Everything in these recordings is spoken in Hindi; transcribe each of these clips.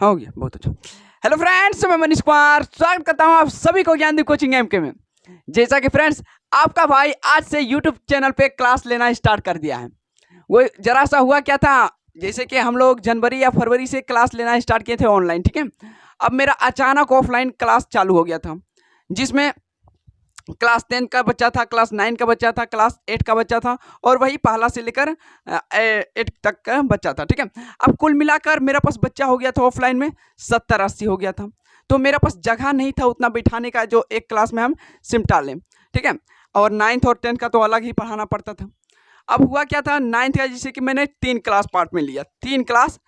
हो गया, बहुत अच्छा। हेलो फ्रेंड्स, मैं मनीष कुमार स्वागत करता हूँ आप सभी को ज्ञानदीप कोचिंग एमके में। जैसा कि फ्रेंड्स आपका भाई आज से यूट्यूब चैनल पे क्लास लेना स्टार्ट कर दिया है। वो जरा सा हुआ क्या था, जैसे कि हम लोग जनवरी या फरवरी से क्लास लेना स्टार्ट किए थे ऑनलाइन, ठीक है। अब मेरा अचानक ऑफलाइन क्लास चालू हो गया था, जिसमें क्लास 10 का बच्चा था, क्लास 9 का बच्चा था, क्लास 8 का बच्चा था और वही पहला से लेकर 8 तक का बच्चा था, ठीक है। अब कुल मिलाकर मेरा पास बच्चा हो गया था ऑफलाइन में 70-80 हो गया था। तो मेरा पास जगह नहीं था उतना बिठाने का जो एक क्लास में हम सिमटा लें, ठीक है। और 9th और 10th का तो अलग ही पढ़ाना पड़ता था। अब हुआ क्या था, 9th का जैसे कि मैंने 3 क्लास पार्ट में लिया, 3 क्लास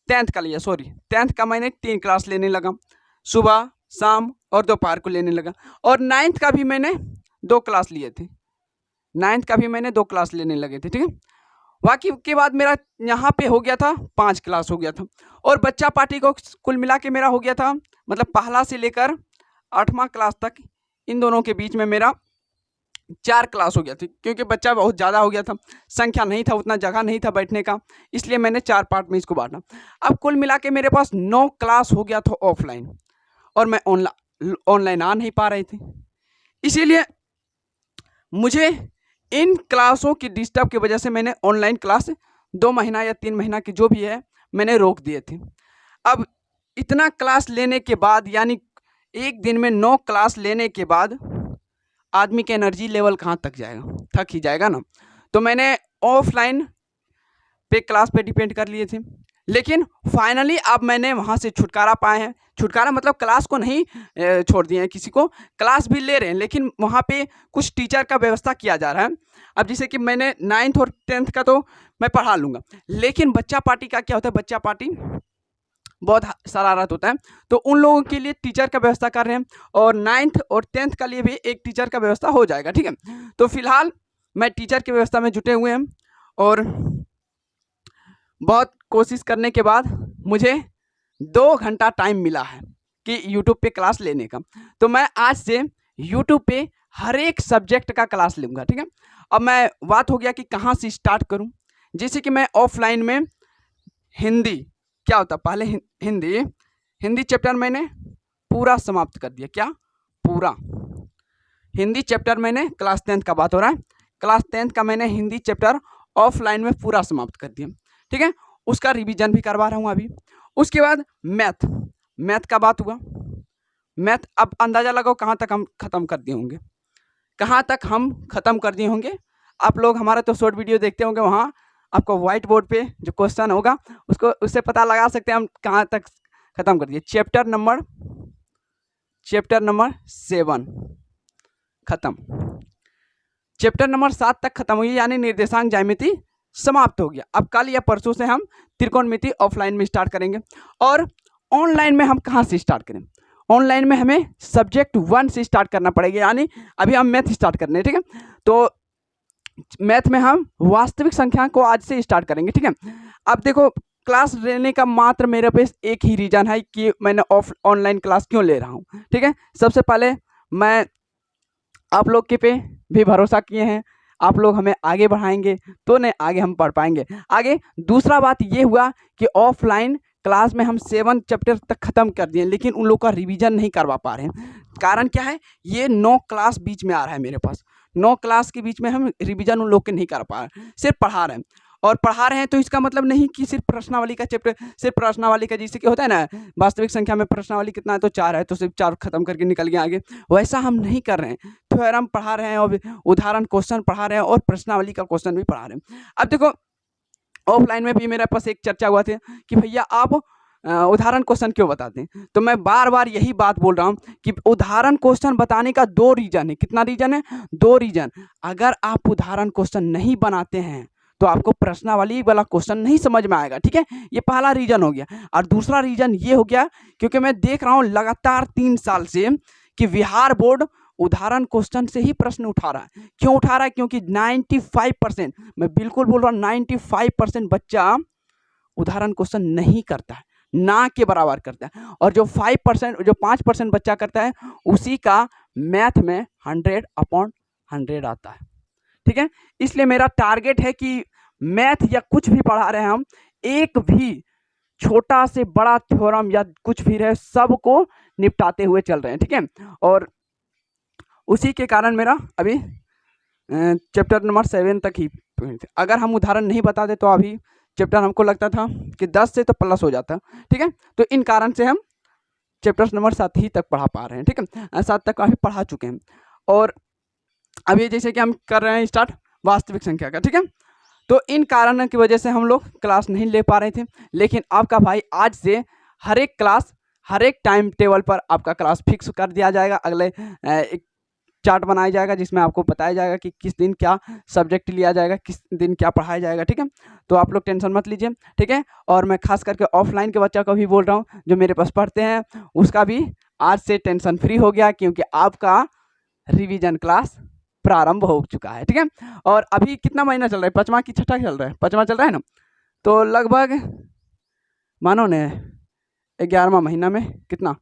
10th का लिया, सॉरी 10th का मैंने 3 क्लास लेने लगा, सुबह शाम और दोपहर को लेने लगा। और 9th का भी मैंने 2 क्लास लिए थे, 9th का भी मैंने 2 क्लास लेने लगे थे, ठीक है। बाकी के बाद मेरा यहाँ पे हो गया था 5 क्लास हो गया था। और बच्चा पार्टी को कुल मिला के मेरा हो गया था, मतलब पहला से लेकर 8वां क्लास तक इन दोनों के बीच में मेरा 4 क्लास हो गया थी, क्योंकि बच्चा बहुत ज़्यादा हो गया था, संख्या नहीं था, उतना जगह नहीं था बैठने का, इसलिए मैंने 4 पार्ट में इसको बांटा। अब कुल मिला के मेरे पास 9 क्लास हो गया था ऑफलाइन, और मैं ऑनलाइन आ नहीं पा रही थी। इसीलिए मुझे इन क्लासों की डिस्टर्ब की वजह से मैंने ऑनलाइन क्लास 2 महीना या 3 महीना की जो भी है मैंने रोक दिए थे। अब इतना क्लास लेने के बाद, यानी एक दिन में 9 क्लास लेने के बाद आदमी का एनर्जी लेवल कहाँ तक जाएगा, थक ही जाएगा ना। तो मैंने ऑफलाइन पे क्लास पे डिपेंड कर लिए थे, लेकिन फाइनली अब मैंने वहाँ से छुटकारा पाए हैं। छुटकारा मतलब क्लास को नहीं छोड़ दिए हैं, किसी को क्लास भी ले रहे हैं, लेकिन वहाँ पे कुछ टीचर का व्यवस्था किया जा रहा है। अब जैसे कि मैंने 9th और 10th का तो मैं पढ़ा लूँगा, लेकिन बच्चा पार्टी का क्या होता है, बच्चा पार्टी बहुत शरारत होता है, तो उन लोगों के लिए टीचर का व्यवस्था कर रहे हैं। और 9th और 10th का लिए भी एक टीचर का व्यवस्था हो जाएगा, ठीक है। तो फिलहाल मैं टीचर की व्यवस्था में जुटे हुए हैं, और बहुत कोशिश करने के बाद मुझे 2 घंटा टाइम मिला है कि यूट्यूब पे क्लास लेने का। तो मैं आज से यूट्यूब पे हर एक सब्जेक्ट का क्लास लूँगा, ठीक है। अब मैं बात हो गया कि कहाँ से स्टार्ट करूँ। जैसे कि मैं ऑफलाइन में हिंदी क्या होता, पहले हिंदी चैप्टर मैंने पूरा समाप्त कर दिया, क्या पूरा हिंदी चैप्टर मैंने क्लास 10th का बात हो रहा है, क्लास 10th का मैंने हिंदी चैप्टर ऑफलाइन में पूरा समाप्त कर दिया, ठीक है। उसका रिवीजन भी करवा रहा हूँ अभी। उसके बाद मैथ का बात हुआ। मैथ अब अंदाज़ा लगाओ कहाँ तक हम ख़त्म कर दिए होंगे, कहाँ तक हम ख़त्म कर दिए होंगे। आप लोग हमारा तो शॉर्ट वीडियो देखते होंगे, वहाँ आपको व्हाइट बोर्ड पे जो क्वेश्चन होगा उसको उससे पता लगा सकते हैं हम कहाँ तक ख़त्म कर दिए। चैप्टर नंबर 7 ख़त्म, चैप्टर नंबर 7 तक खत्म हुई, यानी निर्देशांक ज्यामिति समाप्त हो गया। अब कल या परसों से हम त्रिकोणमिति ऑफलाइन में स्टार्ट करेंगे। और ऑनलाइन में हम कहाँ से स्टार्ट करें, ऑनलाइन में हमें सब्जेक्ट 1 से स्टार्ट करना पड़ेगा, यानी अभी हम मैथ स्टार्ट करने हैं, ठीक है। तो मैथ में हम वास्तविक संख्या को आज से स्टार्ट करेंगे, ठीक है। अब देखो, क्लास लेने का मात्र मेरे पे एक ही रीज़न है कि मैंने ऑनलाइन क्लास क्यों ले रहा हूँ, ठीक है। सबसे पहले मैं आप लोग के पे भी भरोसा किए हैं, आप लोग हमें आगे बढ़ाएंगे तो नहीं आगे हम पढ़ पाएंगे आगे। दूसरा बात ये हुआ कि ऑफलाइन क्लास में हम 7 चैप्टर तक ख़त्म कर दिए, लेकिन उन लोग का रिवीजन नहीं करवा पा रहे हैं। कारण क्या है, ये 9 क्लास बीच में आ रहा है मेरे पास, 9 क्लास के बीच में हम रिवीजन उन लोग के नहीं कर पा रहे हैं, सिर्फ पढ़ा रहे हैं। और पढ़ा रहे हैं तो इसका मतलब नहीं कि सिर्फ प्रश्नावली का चैप्टर, सिर्फ प्रश्नावली का जैसे कि होता है ना, वास्तविक संख्या में प्रश्नावली कितना है तो 4 है, तो सिर्फ 4 खत्म करके निकल गए आगे, वैसा हम नहीं कर रहे हैं। थ्योरम पढ़ा रहे हैं और उदाहरण क्वेश्चन पढ़ा रहे हैं और प्रश्नावली का क्वेश्चन भी पढ़ा रहे हैं। अब देखो, ऑफलाइन में भी मेरे पास एक चर्चा हुआ था कि भैया आप उदाहरण क्वेश्चन क्यों बताते हैं, तो मैं बार बार यही बात बोल रहा हूँ कि उदाहरण क्वेश्चन बताने का 2 रीज़न है। कितना रीज़न है, 2 रीज़न। अगर आप उदाहरण क्वेश्चन नहीं बनाते हैं तो आपको प्रश्नावली वाला क्वेश्चन नहीं समझ में आएगा, ठीक है। ये पहला रीज़न हो गया। और दूसरा रीज़न ये हो गया क्योंकि मैं देख रहा हूँ लगातार 3 साल से कि बिहार बोर्ड उदाहरण क्वेश्चन से ही प्रश्न उठा रहा है। क्यों उठा रहा है, क्योंकि 95%, मैं बिल्कुल बोल रहा हूँ 95% बच्चा उदाहरण क्वेश्चन नहीं करता है, ना के बराबर करता है। और जो 5% बच्चा करता है उसी का मैथ में 100/100 आता है, ठीक है। इसलिए मेरा टारगेट है कि मैथ या कुछ भी पढ़ा रहे हैं हम, एक भी छोटा से बड़ा थ्योरम या कुछ भी है सबको निपटाते हुए चल रहे हैं, ठीक है। और उसी के कारण मेरा अभी चैप्टर नंबर 7 तक ही, अगर हम उदाहरण नहीं बताते तो अभी चैप्टर हमको लगता था कि 10 से तो प्लस हो जाता, ठीक है। तो इन कारण से हम चैप्टर नंबर 7 ही तक पढ़ा पा रहे हैं, ठीक है। 7 तक काफ़ी पढ़ा चुके हैं। और अभी जैसे कि हम कर रहे हैं स्टार्ट वास्तविक संख्या का, ठीक है। तो इन कारणों की वजह से हम लोग क्लास नहीं ले पा रहे थे, लेकिन आपका भाई आज से हर एक क्लास, हर एक टाइम टेबल पर आपका क्लास फिक्स कर दिया जाएगा। अगले एक चार्ट बनाया जाएगा जिसमें आपको बताया जाएगा कि किस दिन क्या सब्जेक्ट लिया जाएगा, किस दिन क्या पढ़ाया जाएगा, ठीक है। तो आप लोग टेंशन मत लीजिए, ठीक है। और मैं खास करके ऑफलाइन के बच्चा को भी बोल रहा हूँ जो मेरे पास पढ़ते हैं, उसका भी आज से टेंशन फ्री हो गया, क्योंकि आपका रिवीजन क्लास प्रारंभ हो चुका है, ठीक है। और अभी कितना महीना चल रहा है, 5वां कि 6ठा चल रहा है, 5वां चल रहा है ना। तो लगभग मानो ने 11वां महीना में कितना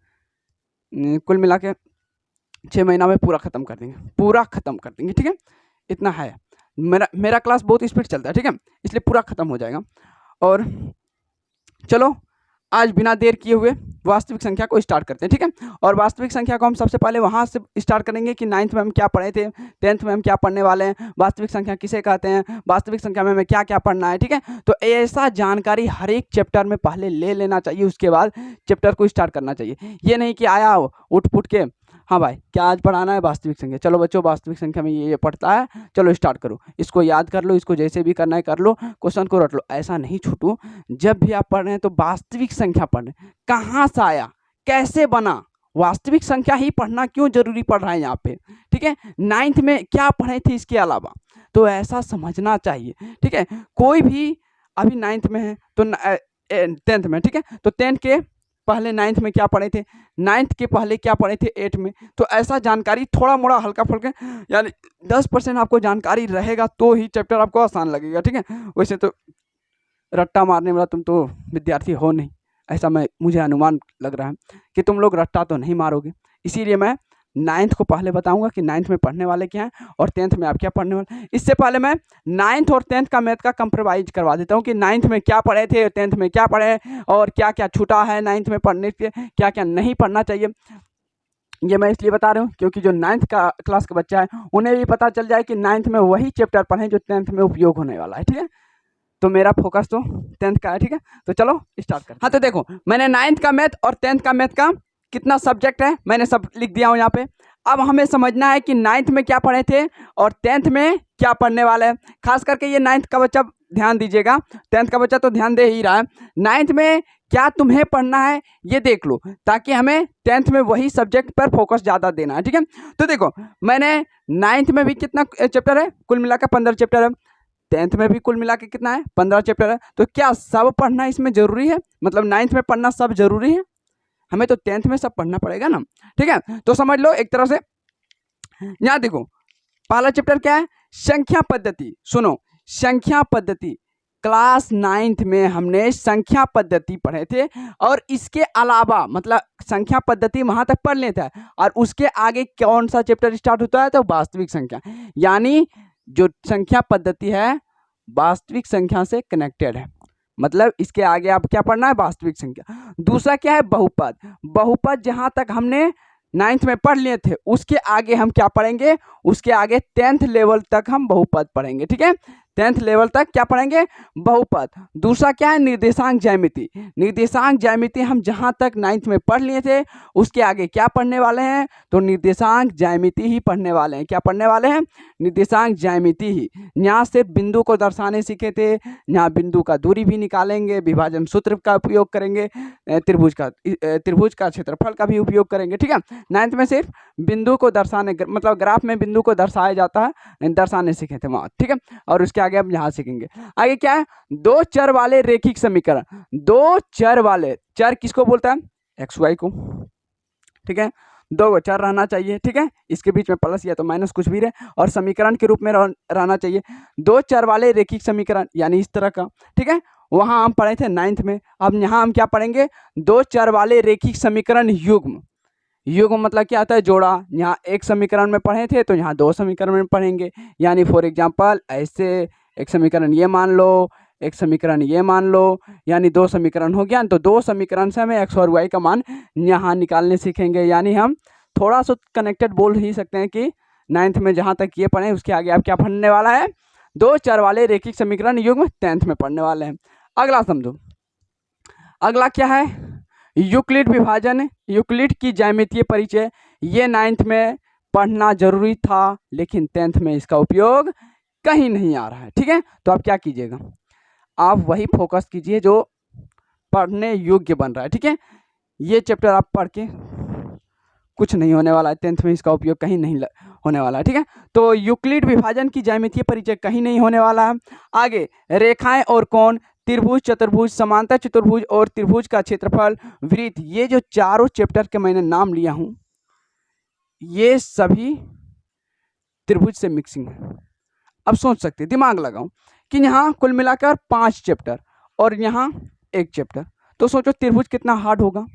कुल मिला के 6 महीना में पूरा ख़त्म कर देंगे, पूरा ख़त्म कर देंगे, ठीक है। इतना है, मेरा क्लास बहुत स्पीड चलता है, ठीक है, इसलिए पूरा ख़त्म हो जाएगा। और चलो आज बिना देर किए हुए वास्तविक संख्या को स्टार्ट करते हैं, ठीक है। और वास्तविक संख्या को हम सबसे पहले वहाँ से स्टार्ट करेंगे कि 9th में हम क्या पढ़े थे, 10th में हम क्या पढ़ने वाले हैं, वास्तविक संख्या किसे कहते हैं, वास्तविक संख्या में हमें क्या क्या पढ़ना है, ठीक है। तो ऐसा जानकारी हर एक चैप्टर में पहले ले लेना चाहिए, उसके बाद चैप्टर को स्टार्ट करना चाहिए। ये नहीं कि आया उठ पुट के हाँ भाई क्या आज पढ़ाना है वास्तविक संख्या, चलो बच्चों वास्तविक संख्या में ये पढ़ता है, चलो स्टार्ट करो, इसको याद कर लो, इसको जैसे भी करना है कर लो, क्वेश्चन को रट लो। ऐसा नहीं छूटू, जब भी आप पढ़ रहे हैं तो वास्तविक संख्या पढ़ रहे हैं, कहाँ से आया, कैसे बना, वास्तविक संख्या ही पढ़ना क्यों जरूरी पड़ रहा है यहाँ पे, ठीक है। 9th में क्या पढ़े थे इसके अलावा, तो ऐसा समझना चाहिए, ठीक है। कोई भी अभी 9th में है तो 10th में, ठीक है, तो 10th के पहले 9th में क्या पढ़े थे, 9th के पहले क्या पढ़े थे 8th में। तो ऐसा जानकारी थोड़ा मोड़ा हल्का फुल्का यानी 10% आपको जानकारी रहेगा तो ही चैप्टर आपको आसान लगेगा, ठीक है। वैसे तो रट्टा मारने वाला तुम तो विद्यार्थी हो नहीं, ऐसा मुझे अनुमान लग रहा है कि तुम लोग रट्टा तो नहीं मारोगे। इसीलिए मैं 9th को पहले बताऊंगा कि 9th में पढ़ने वाले क्या हैं और 10th में आप क्या पढ़ने वाले। इससे पहले मैं 9th और 10th का मैथ का कंप्रोमाइज करवा देता हूं कि 9th में क्या पढ़े थे, 10th में क्या पढ़े और क्या क्या छूटा है 9th में पढ़ने के, क्या क्या नहीं पढ़ना चाहिए। ये मैं इसलिए बता रहा हूँ क्योंकि जो 9th का क्लास का बच्चा है उन्हें भी पता चल जाए कि 9th में वही चैप्टर पढ़ें जो 10th में उपयोग होने वाला है, ठीक है। तो मेरा फोकस तो 10th का है, ठीक है। तो चलो स्टार्ट करते हैं। हाँ तो देखो मैंने 9th का मैथ और 10th का मैथ का कितना सब्जेक्ट है मैंने सब लिख दिया हूँ यहाँ पे। अब हमें समझना है कि 9th में क्या पढ़े थे और 10th में क्या पढ़ने वाले हैं। खास करके ये 9th का बच्चा ध्यान दीजिएगा, 10th का बच्चा तो ध्यान दे ही रहा है। 9th में क्या तुम्हें पढ़ना है ये देख लो, ताकि हमें 10th में वही सब्जेक्ट पर फोकस ज़्यादा देना है, ठीक है। तो देखो मैंने 9th में भी कितना चैप्टर है, कुल मिलाकर 15 चैप्टर है। 10th में भी कुल मिला के कितना है, 15 चैप्टर है। तो क्या सब पढ़ना इसमें जरूरी है, मतलब 9th में पढ़ना सब जरूरी है, हमें तो 10th में सब पढ़ना पड़ेगा ना, ठीक है। तो समझ लो एक तरह से, यहाँ देखो पहला चैप्टर क्या है, संख्या पद्धति। सुनो संख्या पद्धति, क्लास 9th में हमने संख्या पद्धति पढ़े थे और इसके अलावा मतलब संख्या पद्धति वहां तक पढ़ लेता है और उसके आगे कौन सा चैप्टर स्टार्ट होता है, तो वास्तविक संख्या। यानी जो संख्या पद्धति है वास्तविक संख्या से कनेक्टेड है, मतलब इसके आगे आप क्या पढ़ना है, वास्तविक संख्या। दूसरा क्या है, बहुपद। बहुपद जहां तक हमने 9th में पढ़ लिए थे उसके आगे हम क्या पढ़ेंगे, उसके आगे 10th लेवल तक हम बहुपद पढ़ेंगे, ठीक है। 10th लेवल तक क्या पढ़ेंगे, बहुपद। दूसरा क्या है, निर्देशांक ज्यामिति। निर्देशांक ज्यामिति हम जहां तक 9th में पढ़ लिए थे उसके आगे क्या पढ़ने वाले हैं, तो निर्देशांक ज्यामिति ही पढ़ने वाले हैं। क्या पढ़ने वाले हैं, निर्देशांक ज्यामिति ही। यहाँ से बिंदु को दर्शाने सीखे थे, यहाँ बिंदु का दूरी भी निकालेंगे, विभाजन सूत्र का उपयोग करेंगे, त्रिभुज का क्षेत्रफल का भी उपयोग करेंगे, ठीक है। 9th में सिर्फ बिंदु को दर्शाने मतलब ग्राफ में बिंदु को दर्शाया जाता है, दर्शाने सीखे थे वहाँ, ठीक है। और उसके आगे हम यहाँ सीखेंगे। आगे क्या है, दो चर वाले रेखिक समीकरण। दो चर वाले, चर किसको बोलता है, एक्स वाई को, ठीक है। दो चर रहना चाहिए, ठीक है, इसके बीच में प्लस या तो माइनस कुछ भी रहे और समीकरण के रूप में रहना चाहिए। दो चर वाले रेखिक समीकरण यानी इस तरह का, ठीक है। वहाँ हम पढ़े थे 9th में। अब यहाँ हम क्या पढ़ेंगे, दो चर वाले रेखिक समीकरण युग्म। युग्म मतलब क्या आता है, जोड़ा। यहाँ एक समीकरण में पढ़े थे तो यहाँ दो समीकरण में पढ़ेंगे। यानी फॉर एग्जांपल ऐसे एक समीकरण ये मान लो, एक समीकरण ये मान लो, यानी 2 समीकरण हो गया। तो 2 समीकरण से हमें x और y का मान यहाँ निकालने सीखेंगे। यानी हम थोड़ा सा कनेक्टेड बोल ही सकते हैं कि 9th में जहाँ तक ये पढ़े उसके आगे आप क्या पढ़ने वाला है, 2 चर वाले रेखिक समीकरण युग्म 10th में पढ़ने वाले हैं। अगला समझो, अगला क्या है, यूक्लिड विभाजन, यूक्लिड की ज्यामितीय परिचय। ये 9th में पढ़ना जरूरी था, लेकिन 10th में इसका उपयोग कहीं नहीं आ रहा है। ठीक है, तो आप क्या कीजिएगा, आप वही फोकस कीजिए जो पढ़ने योग्य बन रहा है। ठीक है, ये चैप्टर आप पढ़ के कुछ नहीं होने वाला है, 10th में इसका उपयोग कहीं नहीं होने वाला है। ठीक है, तो यूक्लिड विभाजन की ज्यामितीय परिचय कहीं नहीं होने वाला है। आगे रेखाएं और कोण, त्रिभुज, चतुर्भुज, समांतर चतुर्भुज और त्रिभुज का क्षेत्रफल, वृत्त, ये जो चारों चैप्टर के मैंने नाम लिया हूं, ये सभी त्रिभुज से मिक्सिंग है। अब सोच सकते, दिमाग लगाओ कि यहाँ कुल मिलाकर 5 चैप्टर और यहाँ 1 चैप्टर, तो सोचो त्रिभुज कितना हार्ड होगा।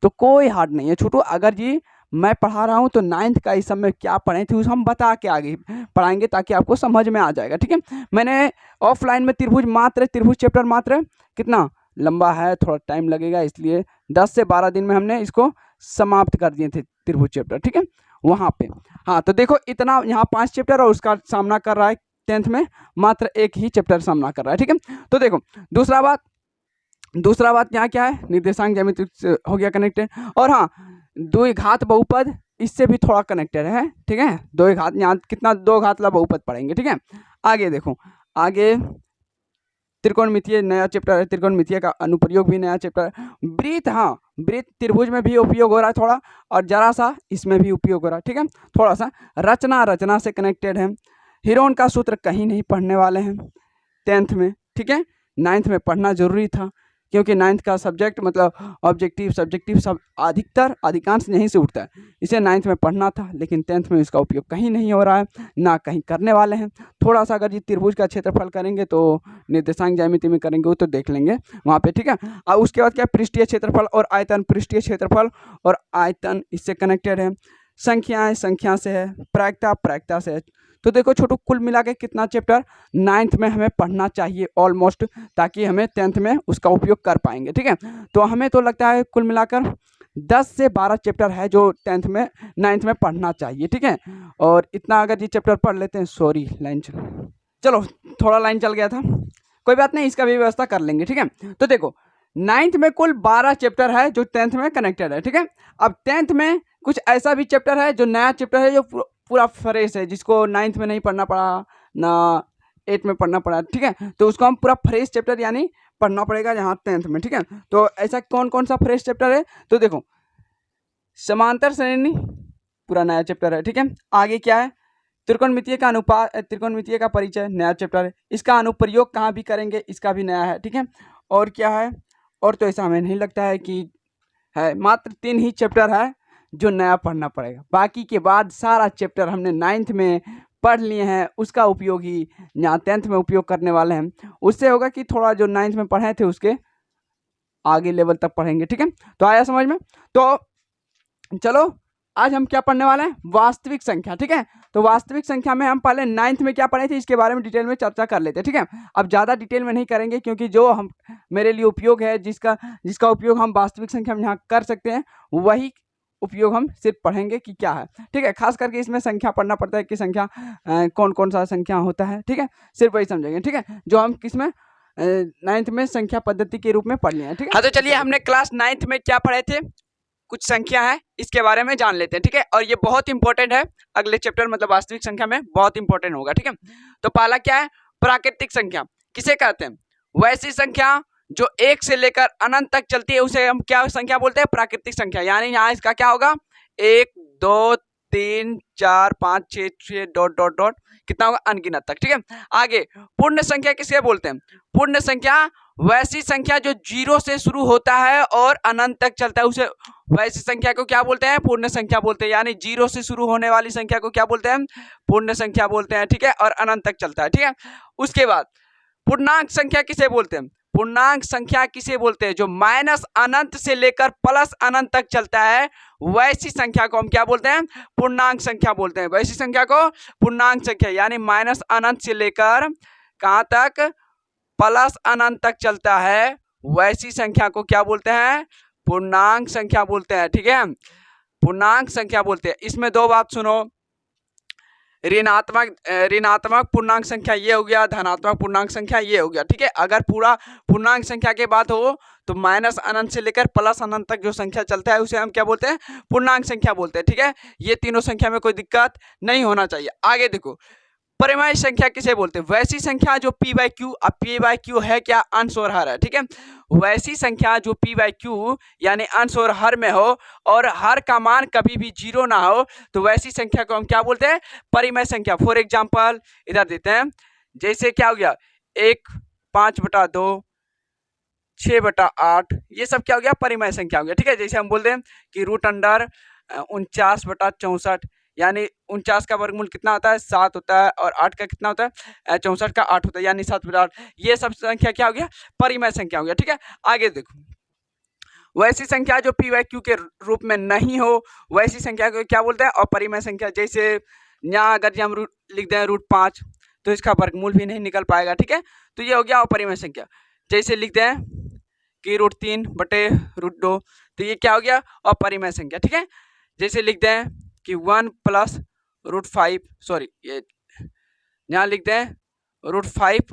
तो कोई हार्ड नहीं है छोटू, अगर जी मैं पढ़ा रहा हूँ तो 9th का इस समय क्या पढ़े थे उसे हम बता के आगे पढ़ाएंगे ताकि आपको समझ में आ जाएगा। ठीक है, मैंने ऑफलाइन में त्रिभुज चैप्टर मात्र कितना लंबा है, थोड़ा टाइम लगेगा, इसलिए 10 से 12 दिन में हमने इसको समाप्त कर दिए थे त्रिभुज चैप्टर। ठीक है, वहाँ पे हाँ, तो देखो इतना यहाँ 5 चैप्टर और उसका सामना कर रहा है 10th में मात्र 1 ही चैप्टर सामना कर रहा है। ठीक है, तो देखो दूसरा बात यहाँ क्या है, निर्देशांक ज्यामिति से हो गया कनेक्टेड। और हाँ, द्विघात बहुपद इससे भी थोड़ा कनेक्टेड है। ठीक है, द्विघात यहाँ कितना, 2 घातला बहुपद पढ़ेंगे। ठीक है, आगे देखो, आगे त्रिकोणमितीय नया चैप्टर है, त्रिकोणमितीय का अनुप्रयोग भी नया चैप्टर है। वृत्त, हाँ वृत्त त्रिभुज में भी उपयोग हो रहा है थोड़ा, और जरा सा इसमें भी उपयोग हो रहा है। ठीक है, थोड़ा सा रचना से कनेक्टेड है। हीरोन का सूत्र कहीं नहीं पढ़ने वाले हैं 10th में। ठीक है, 9th में पढ़ना जरूरी था, क्योंकि 9th का सब्जेक्ट मतलब ऑब्जेक्टिव सब्जेक्टिव सब अधिकांश यहीं से उठता है, इसे 9th में पढ़ना था, लेकिन 10th में इसका उपयोग कहीं नहीं हो रहा है, ना कहीं करने वाले हैं। थोड़ा सा अगर ये त्रिभुज का क्षेत्रफल करेंगे तो निर्देशांक ज्यामिति में करेंगे वो तो देख लेंगे वहाँ पे। ठीक है, और उसके बाद क्या, पृष्ठीय क्षेत्रफल और आयतन, पृष्ठीय क्षेत्रफल और आयतन इससे कनेक्टेड है। संख्या से है, प्रायिकता से है। तो देखो छोटू, कुल मिला के कितना चैप्टर 9th में हमें पढ़ना चाहिए ऑलमोस्ट, ताकि हमें 10th में उसका उपयोग कर पाएंगे। ठीक है, तो हमें तो लगता है कुल मिलाकर 10 से 12 चैप्टर है जो 9th में पढ़ना चाहिए। ठीक है, और इतना अगर ये चैप्टर पढ़ लेते हैं, सॉरी लाइन चलो थोड़ा लाइन चल गया था, कोई बात नहीं, इसका भी व्यवस्था कर लेंगे। ठीक है, तो देखो 9th में कुल 12 चैप्टर है जो 10th में कनेक्टेड है। ठीक है, अब 10th में कुछ ऐसा भी चैप्टर है जो नया चैप्टर है, जो पूरा फ्रेश है, जिसको 9th में नहीं पढ़ना पड़ा ना 8th में पढ़ना पड़ा। ठीक है, तो उसको हम पूरा फ्रेश चैप्टर यानी पढ़ना पड़ेगा यहाँ 10th में। ठीक है, तो ऐसा कौन कौन सा फ्रेश चैप्टर है, तो देखो समांतर श्रेणी पूरा नया चैप्टर है। ठीक है, आगे क्या है, त्रिकोणमितीय का अनुपात, त्रिकोणमितीय का परिचय नया चैप्टर है, इसका अनुप्रयोग कहाँ भी करेंगे इसका भी नया है। ठीक है, और क्या है, और तो ऐसा हमें नहीं लगता है कि है, मात्र 3 ही चैप्टर है जो नया पढ़ना पड़ेगा, बाकी के बाद सारा चैप्टर हमने 9th में पढ़ लिए हैं, उसका उपयोग ही यहाँ 10th में उपयोग करने वाले हैं। उससे होगा कि थोड़ा जो 9th में पढ़े थे उसके आगे लेवल तक पढ़ेंगे। ठीक है, तो आया समझ में। तो चलो आज हम क्या पढ़ने वाले हैं, वास्तविक संख्या। ठीक है, तो वास्तविक संख्या में हम पहले 9th में क्या पढ़े थे इसके बारे में डिटेल में चर्चा कर लेते हैं। ठीक है, अब ज़्यादा डिटेल में नहीं करेंगे, क्योंकि जो हम मेरे लिए उपयोग है, जिसका उपयोग हम वास्तविक संख्या में यहाँ कर सकते हैं, वही उपयोग हम सिर्फ पढ़ेंगे कि क्या है। ठीक है, खास करके इसमें संख्या पढ़ना पड़ता है कि संख्या कौन कौन सा संख्या होता है। ठीक है, सिर्फ वही समझेंगे। ठीक है, जो हम किसमें 9th में संख्या पद्धति के रूप में पढ़ लिए हैं। ठीक है, हाँ, तो चलिए हमने क्लास 9th में क्या पढ़े थे, कुछ संख्या है इसके बारे में जान लेते हैं। ठीक है, और ये बहुत इंपॉर्टेंट है, अगले चैप्टर मतलब वास्तविक संख्या में बहुत इंपॉर्टेंट होगा। ठीक है, तो पहला क्या है, प्राकृतिक संख्या किसे कहते हैं, वैसी संख्या जो 1 से लेकर अनंत तक चलती है उसे हम क्या संख्या बोलते हैं, प्राकृतिक संख्या। यानी यहाँ इसका क्या होगा, 1 2 3 4 5 6 6 डॉट डॉट डॉट कितना होगा, अनगिनत तक। ठीक है, आगे पूर्ण संख्या किसे बोलते हैं, पूर्ण संख्या वैसी संख्या जो 0 से शुरू होता है और अनंत तक चलता है, उसे वैसी संख्या को क्या बोलते हैं, पूर्ण संख्या बोलते हैं। यानी 0 से शुरू होने वाली संख्या को क्या बोलते हैं, पूर्ण संख्या बोलते हैं। ठीक है, और अनंत तक चलता है। ठीक है, उसके बाद पूर्णांक संख्या किसे बोलते हैं, पूर्णांक संख्या किसे बोलते हैं, जो माइनस अनंत से लेकर प्लस अनंत तक चलता है, वैसी संख्या को हम क्या बोलते हैं, पूर्णांक संख्या बोलते हैं। वैसी संख्या को पूर्णांक संख्या, यानी माइनस अनंत से लेकर कहाँ तक, प्लस अनंत तक चलता है वैसी संख्या को क्या बोलते हैं? पूर्णांक संख्या बोलते हैं। ठीक है, पूर्णांक संख्या बोलते हैं। इसमें दो बात सुनो, ऋणात्मक पूर्णांक संख्या ये हो गया, धनात्मक पूर्णांक संख्या ये हो गया। ठीक है, अगर पूरा पूर्णांक संख्या की बात हो तो माइनस अनंत से लेकर प्लस अनंत तक जो संख्या चलता है उसे हम क्या बोलते हैं? पूर्णांक संख्या बोलते हैं। ठीक है, ये तीनों संख्या में कोई दिक्कत नहीं होना चाहिए। आगे देखो, परिमेय संख्या किसे बोलते हैं? वैसी संख्या जो p बाई क्यू, अब p बाई क्यू है क्या? अंश और हर है। ठीक है, वैसी संख्या जो p बाई क्यू यानी अंश और हर में हो और हर का मान कभी भी 0 ना हो, तो वैसी संख्या को हम क्या बोलते हैं? परिमेय संख्या। फॉर एग्जाम्पल इधर देते हैं, जैसे क्या हो गया? 1 5/2 6/8, ये सब क्या हो गया? परिमेय संख्या हो गया। ठीक है, जैसे हम बोलते हैं कि रूट अंडर 49/64 यानी 49 का वर्गमूल कितना होता है? 7 होता है, और 8 का कितना होता है? 64 का 8 होता है, यानी 7/8। ये सब संख्या क्या हो गया? परिमेय संख्या हो गया। ठीक है, आगे देखो, वैसी संख्या जो p बाई क्यू के रूप में नहीं हो वैसी संख्या को क्या बोलते हैं? अपरिमेय संख्या। जैसे यहाँ अगर हम लिख दें √5 तो इसका वर्गमूल भी नहीं निकल पाएगा। ठीक है, तो ये हो गया अपरिमेय संख्या। जैसे लिख दें कि √3/√2 तो ये क्या हो गया? अपरिमेय संख्या। ठीक है, जैसे लिख दें कि 1 + √5, सॉरी ये यहाँ लिख दें √5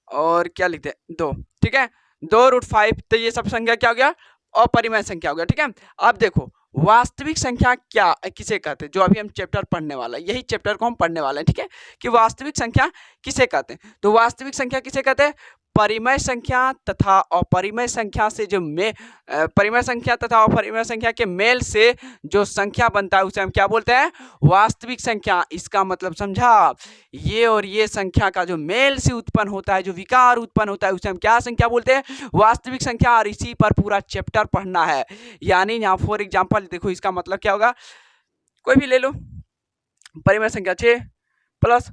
और क्या लिख दें 2। ठीक है, 2√5, तो ये सब संख्या क्या हो गया? अपरिमेय संख्या हो गया। ठीक है, अब देखो वास्तविक संख्या क्या किसे कहते हैं? जो अभी हम चैप्टर पढ़ने वाला है, यही चैप्टर को हम पढ़ने वाले हैं। ठीक है, कि वास्तविक संख्या किसे कहते हैं? तो वास्तविक संख्या किसे कहते हैं? परिमेय संख्या तथा अपरिमेय संख्या से जो परिमेय संख्या तथा अपरिमेय संख्या के मेल से जो संख्या बनता है उसे हम क्या बोलते हैं? वास्तविक संख्या। इसका मतलब समझा? ये और ये संख्या का जो मेल से उत्पन्न होता है, जो विकार उत्पन्न होता है, उसे हम क्या संख्या बोलते हैं? वास्तविक संख्या। और इसी पर पूरा चैप्टर पढ़ना है। यानी यहाँ फॉर एग्जाम्पल देखो, इसका मतलब क्या होगा? कोई भी ले लो, परिमेय संख्या 6 +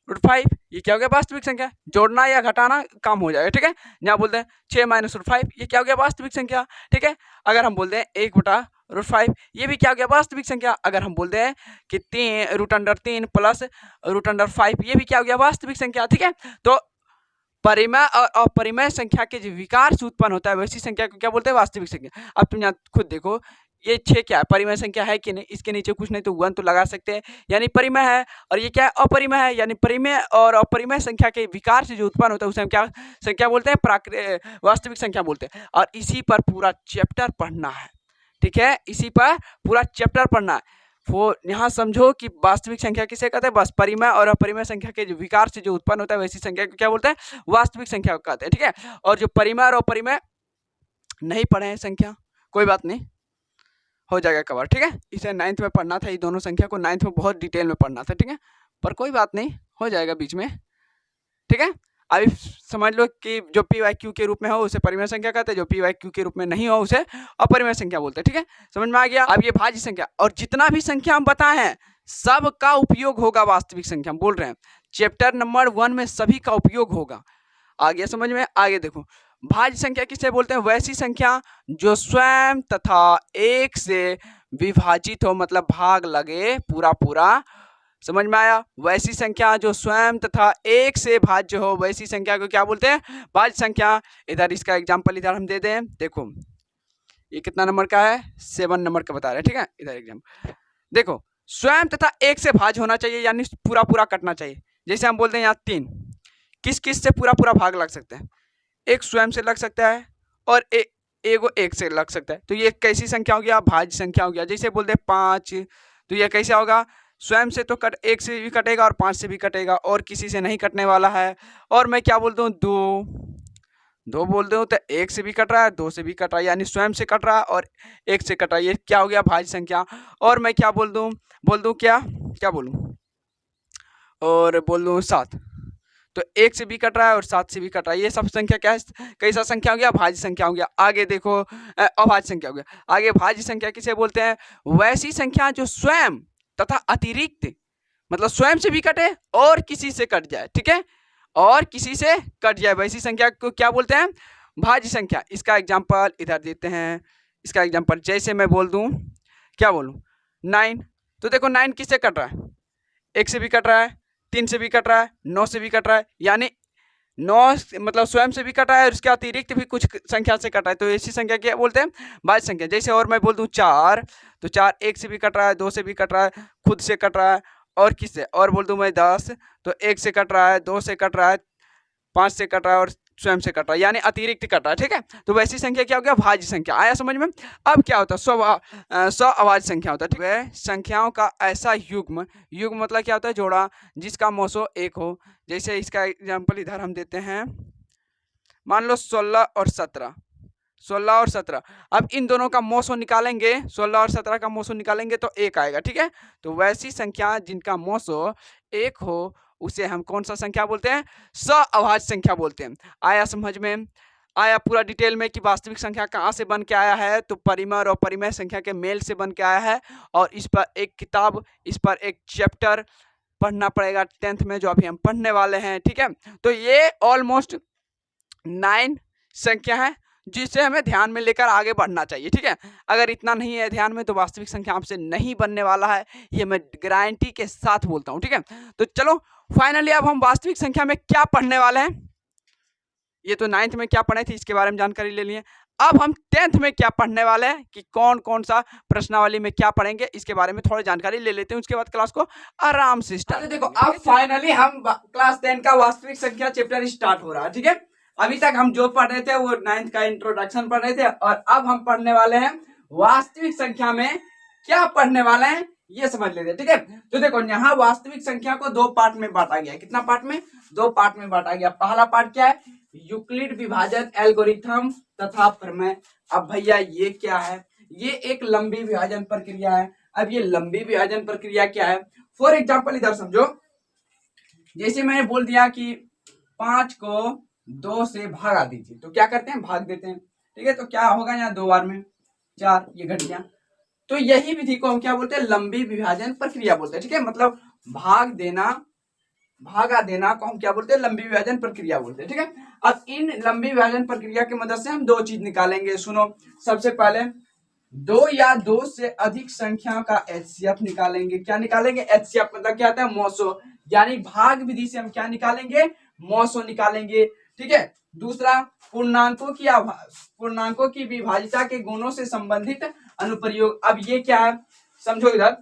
√5, ये क्या हो गया? वास्तविक संख्या। जोड़ना या घटाना काम हो जाएगा। ठीक है, यहाँ बोलते हैं 6 - √5, ये क्या हो गया? वास्तविक संख्या। ठीक है, अगर हम बोलते हैं 1/√5, ये भी क्या हो गया? वास्तविक संख्या। अगर हम बोलते हैं कि √3 + √5, ये भी क्या हो गया? वास्तविक संख्या। ठीक है, तो परिमेय और अपरिमेय संख्या के जो विकार से उत्पन्न होता है वैसी संख्या को क्या बोलते हैं? वास्तविक संख्या। अब तुम यहाँ खुद देखो, ये 6 क्या है? परिमेय संख्या है कि नहीं? इसके नीचे कुछ नहीं तो 1 तो लगा सकते हैं, यानी परिमेय है। और ये क्या है? अपरिमेय है, यानी परिमेय और अपरिमेय संख्या के विकार से जो उत्पन्न होता है उसे हम क्या संख्या बोलते हैं? वास्तविक संख्या बोलते हैं। और इसी पर पूरा चैप्टर पढ़ना है। ठीक है, इसी पर पूरा चैप्टर पढ़ना है। वो यहाँ समझो कि वास्तविक संख्या किसे कहते हैं? बस परिमेय और अपरिमेय संख्या के जो विकार से जो उत्पन्न होता है वैसी संख्या को क्या बोलते हैं? वास्तविक संख्या को कहते हैं। ठीक है, और जो परिमेय और अपरिमेय नहीं पढ़े हैं संख्या, कोई बात नहीं, हो जाएगा कवर। ठीक है, इसे 9th में पढ़ना था, ये दोनों संख्या को 9th में बहुत डिटेल में पढ़ना था। ठीक है, पर कोई बात नहीं, हो जाएगा बीच में। ठीक है, अभी समझ लो कि जो p बाई क्यू के रूप में हो उसे परिमेय संख्या कहते हैं, जो p बाई क्यू के रूप में नहीं हो उसे अपरिमेय संख्या बोलते हैं। ठीक है, समझ में आ गया? अब ये भाज्य संख्या और जितना भी संख्या हम बताए हैं सब का उपयोग होगा वास्तविक संख्या। हम बोल रहे हैं चैप्टर नंबर 1 में सभी का उपयोग होगा। आ गया समझ में? आगे देखो, भाज्य संख्या किसे बोलते हैं? वैसी संख्या जो स्वयं तथा 1 से विभाजित हो, मतलब भाग लगे पूरा पूरा। समझ में आया? वैसी संख्या जो स्वयं तथा 1 से भाज्य हो वैसी संख्या को क्या बोलते हैं? भाज्य संख्या। इधर इसका एग्जाम्पल इधर हम दे दें, देखो ये कितना नंबर का है? 7 नंबर का बता रहे हैं। ठीक है, इधर एग्जाम्पल देखो, स्वयं तथा 1 से भाज्य होना चाहिए, यानी पूरा पूरा कटना चाहिए। जैसे हम बोलते हैं यहाँ 3, किस किस से पूरा पूरा भाग लग सकते हैं? एक स्वयं से लग सकता है और एगो 1 से लग सकता है, तो ये कैसी संख्या हो गया? भाज्य संख्या हो गया। जैसे बोलते हैं 5, तो ये कैसे होगा? स्वयं से तो 1 से भी कटेगा और 5 से भी कटेगा, और किसी से नहीं कटने वाला है। और मैं क्या बोलता हूँ? 2 बोलते हो तो 1 से भी कट रहा है, 2 से भी कट रहा है, यानी स्वयं से कट रहा है और 1 से कट रहा है। ये क्या हो गया? भाज्य संख्या। और मैं क्या बोल दूँ क्या बोलूँ? और बोल दूँ 7, तो 1 से भी कट रहा है और 7 से भी कट रहा है। ये सब संख्या क्या है? कैसा संख्या हो गया? भाज्य संख्या हो गया। आगे देखो, अभाज्य संख्या हो गया। आगे भाज्य संख्या किसे बोलते हैं? वैसी संख्या जो स्वयं तथा अतिरिक्त, मतलब स्वयं से भी कटे और किसी से कट जाए। ठीक है, और किसी से कट जाए, वैसी संख्या को क्या बोलते हैं? भाज्य संख्या। इसका एग्जाम्पल इधर देते हैं। इसका एग्जाम्पल जैसे मैं बोल दूं, क्या बोलूं? 9, तो देखो 9 किससे कट रहा है? 1 से भी कट रहा है, 3 से भी कट रहा है, 9 से भी कट रहा है, यानी 9 मतलब स्वयं से भी कटा है और इसके अतिरिक्त भी कुछ संख्या से कटा है, तो ऐसी संख्या क्या बोलते हैं, भाज्य संख्या। जैसे और मैं बोल दूं 4, तो 4 1 से भी कट रहा है, 2 से भी कट रहा है, खुद से कट रहा है, और किससे, और बोल दूं मैं 10, तो 1 से कट रहा है, 2 से कट रहा है, 5 से कट रहा है और स्वयं से कट रहा है, यानी अतिरिक्त कट रहा है। ठीक है, तो वैसी संख्या क्या हो गया, भाज्य संख्या। आया समझ में। अब क्या होता है, स्व अभाज्य संख्या होता है। ठीक है, संख्याओं का ऐसा युग्म, युग्म मतलब क्या होता है, जोड़ा, जिसका मौसो 1 हो। जैसे इसका एग्जाम्पल इधर हम देते हैं, मान लो 16 और 17, 16 और 17। अब इन दोनों का मौसो निकालेंगे, 16 और 17 का मौसो निकालेंगे तो 1 आएगा। ठीक है, तो वैसी संख्या जिनका मौसो 1 हो उसे हम कौन सा संख्या बोलते हैं, सअभाज्य संख्या बोलते हैं। आया समझ में। आया पूरा डिटेल में कि वास्तविक संख्या कहाँ से बन के आया है, तो परिमेय और अपरिमेय संख्या के मेल से बन के आया है। और इस पर एक किताब, इस पर एक चैप्टर पढ़ना पड़ेगा 10th में, जो अभी हम पढ़ने वाले हैं। ठीक है, तो ये ऑलमोस्ट 9 संख्या है जिसे हमें ध्यान में लेकर आगे बढ़ना चाहिए। ठीक है, अगर इतना नहीं है ध्यान में तो वास्तविक संख्या आपसे नहीं बनने वाला है, ये मैं गारंटी के साथ बोलता हूँ। ठीक है, तो चलो फाइनली अब हम वास्तविक संख्या में क्या पढ़ने वाले हैं। ये तो 9th में क्या पढ़े थे इसके बारे में जानकारी ले लिए। अब हम 10th में क्या पढ़ने वाले हैं कि कौन कौन सा प्रश्नावली में क्या पढ़ेंगे, इसके बारे में थोड़ी जानकारी ले लेते हैं, उसके बाद क्लास को आराम से स्टार्ट। देखो अब फाइनली हम क्लास 10 का वास्तविक संख्या चैप्टर स्टार्ट हो रहा है। ठीक है, अभी तक हम जो पढ़ रहे थे वो 9th का इंट्रोडक्शन पढ़ रहे थे, और अब हम पढ़ने वाले हैं वास्तविक संख्या में क्या पढ़ने वाले हैं ये समझ लेते हैं। ठीक है, तो देखो यहाँ वास्तविक संख्या को 2 पार्ट में बांटा गया। कितना पार्ट में, 2 पार्ट में बांटा गया। पहला पार्ट क्या है, यूक्लिड विभाजन एल्गोरिथम तथा प्रमेय। अब भैया ये क्या है, ये एक लंबी विभाजन प्रक्रिया है। अब ये लंबी विभाजन प्रक्रिया क्या है, फॉर एग्जाम्पल इधर समझो, जैसे मैंने बोल दिया कि 5 को 2 से भागा दीजिए, तो क्या करते हैं, भाग देते हैं। ठीक है, तो क्या होगा, यहाँ 2 बार में 4, ये घट गया। तो यही विधि को हम क्या बोलते हैं, लंबी विभाजन प्रक्रिया बोलते हैं। ठीक है, मतलब भाग देना, भागा देना को हम क्या बोलते हैं, लंबी विभाजन प्रक्रिया बोलते हैं। ठीक है, अब इन लंबी विभाजन प्रक्रिया की मदद से हम 2 चीज निकालेंगे। सुनो, सबसे पहले 2 या 2 से अधिक संख्या का एचसीएफ निकालेंगे। क्या निकालेंगे, एचसीएफ मतलब क्या होता है, मौसो, यानी भाग विधि से हम क्या निकालेंगे, मौसो निकालेंगे। ठीक है, दूसरा पूर्णांकों की विभाजिता के गुणों से संबंधित अनुप्रयोग। अब ये क्या है, समझो इधर,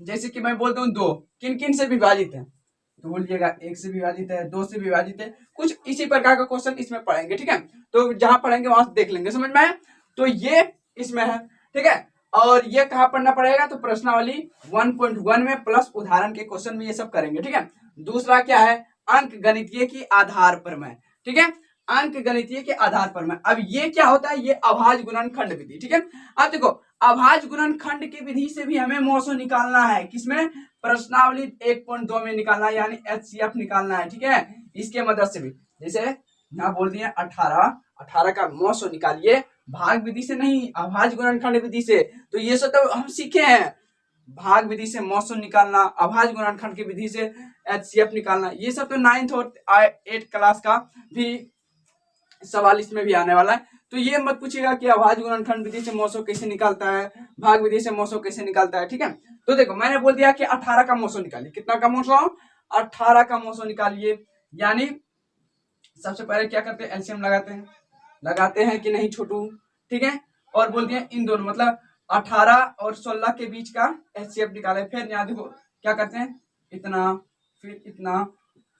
जैसे कि मैं बोलता हूँ 2 किन किन से विभाजित है, तो बोलिएगा 1 से विभाजित है, 2 से विभाजित है, कुछ इसी प्रकार का क्वेश्चन इसमें पढ़ेंगे। ठीक है, तो जहां पढ़ेंगे वहां देख लेंगे, समझ में आया। तो ये इसमें है। ठीक है, और ये कहाँ पढ़ना पड़ेगा, तो प्रश्नावली 1.1 में प्लस उदाहरण के क्वेश्चन में ये सब करेंगे। ठीक है, दूसरा क्या है, अंक गणितीय की आधार पर मैं। ठीक है, अंक गणितीय के आधार पर मैं। अब ये क्या होता है, ये अभाज्य गुणनखंड विधि। ठीक है, अब देखो अभाज्य गुणनखंड की विधि से भी हमें मौसो निकालना है, किसमें, प्रश्नावली 1.2 में निकालना है, यानी एचसीएफ निकालना है। ठीक है, इसके मदद से भी, जैसे यहाँ बोल दिए 18 का मौसो निकालिए, भाग विधि से नहीं, अभाज्य गुणनखंड विधि से। तो ये सब तो हम सीखे हैं, भाग विधि से मौसो निकालना, अभाज्य गुणनखंड की विधि से एचसीएफ निकालना, ये सब तो 9th और 8th क्लास का भी सवाल इसमें भी आने वाला है। तो ये मत पूछिएगा कि अभाज्य गुणनखंड विधि से मौसो कैसे निकालता है, भाग विधि से मौसो कैसे निकालता है। ठीक है, तो देखो मैंने बोल दिया कि 18 का मौसो निकालिए। कितना का मौसो, 18 का मौसो निकालिए। यानी सबसे पहले क्या करते हैं, एलसीएम लगाते हैं कि नहीं छोटू। ठीक है, और बोल दिया इन दोनों मतलब 18 और 16 के बीच का एचसीएफ निकाले। फिर यहाँ देखो क्या करते हैं, इतना फिर इतना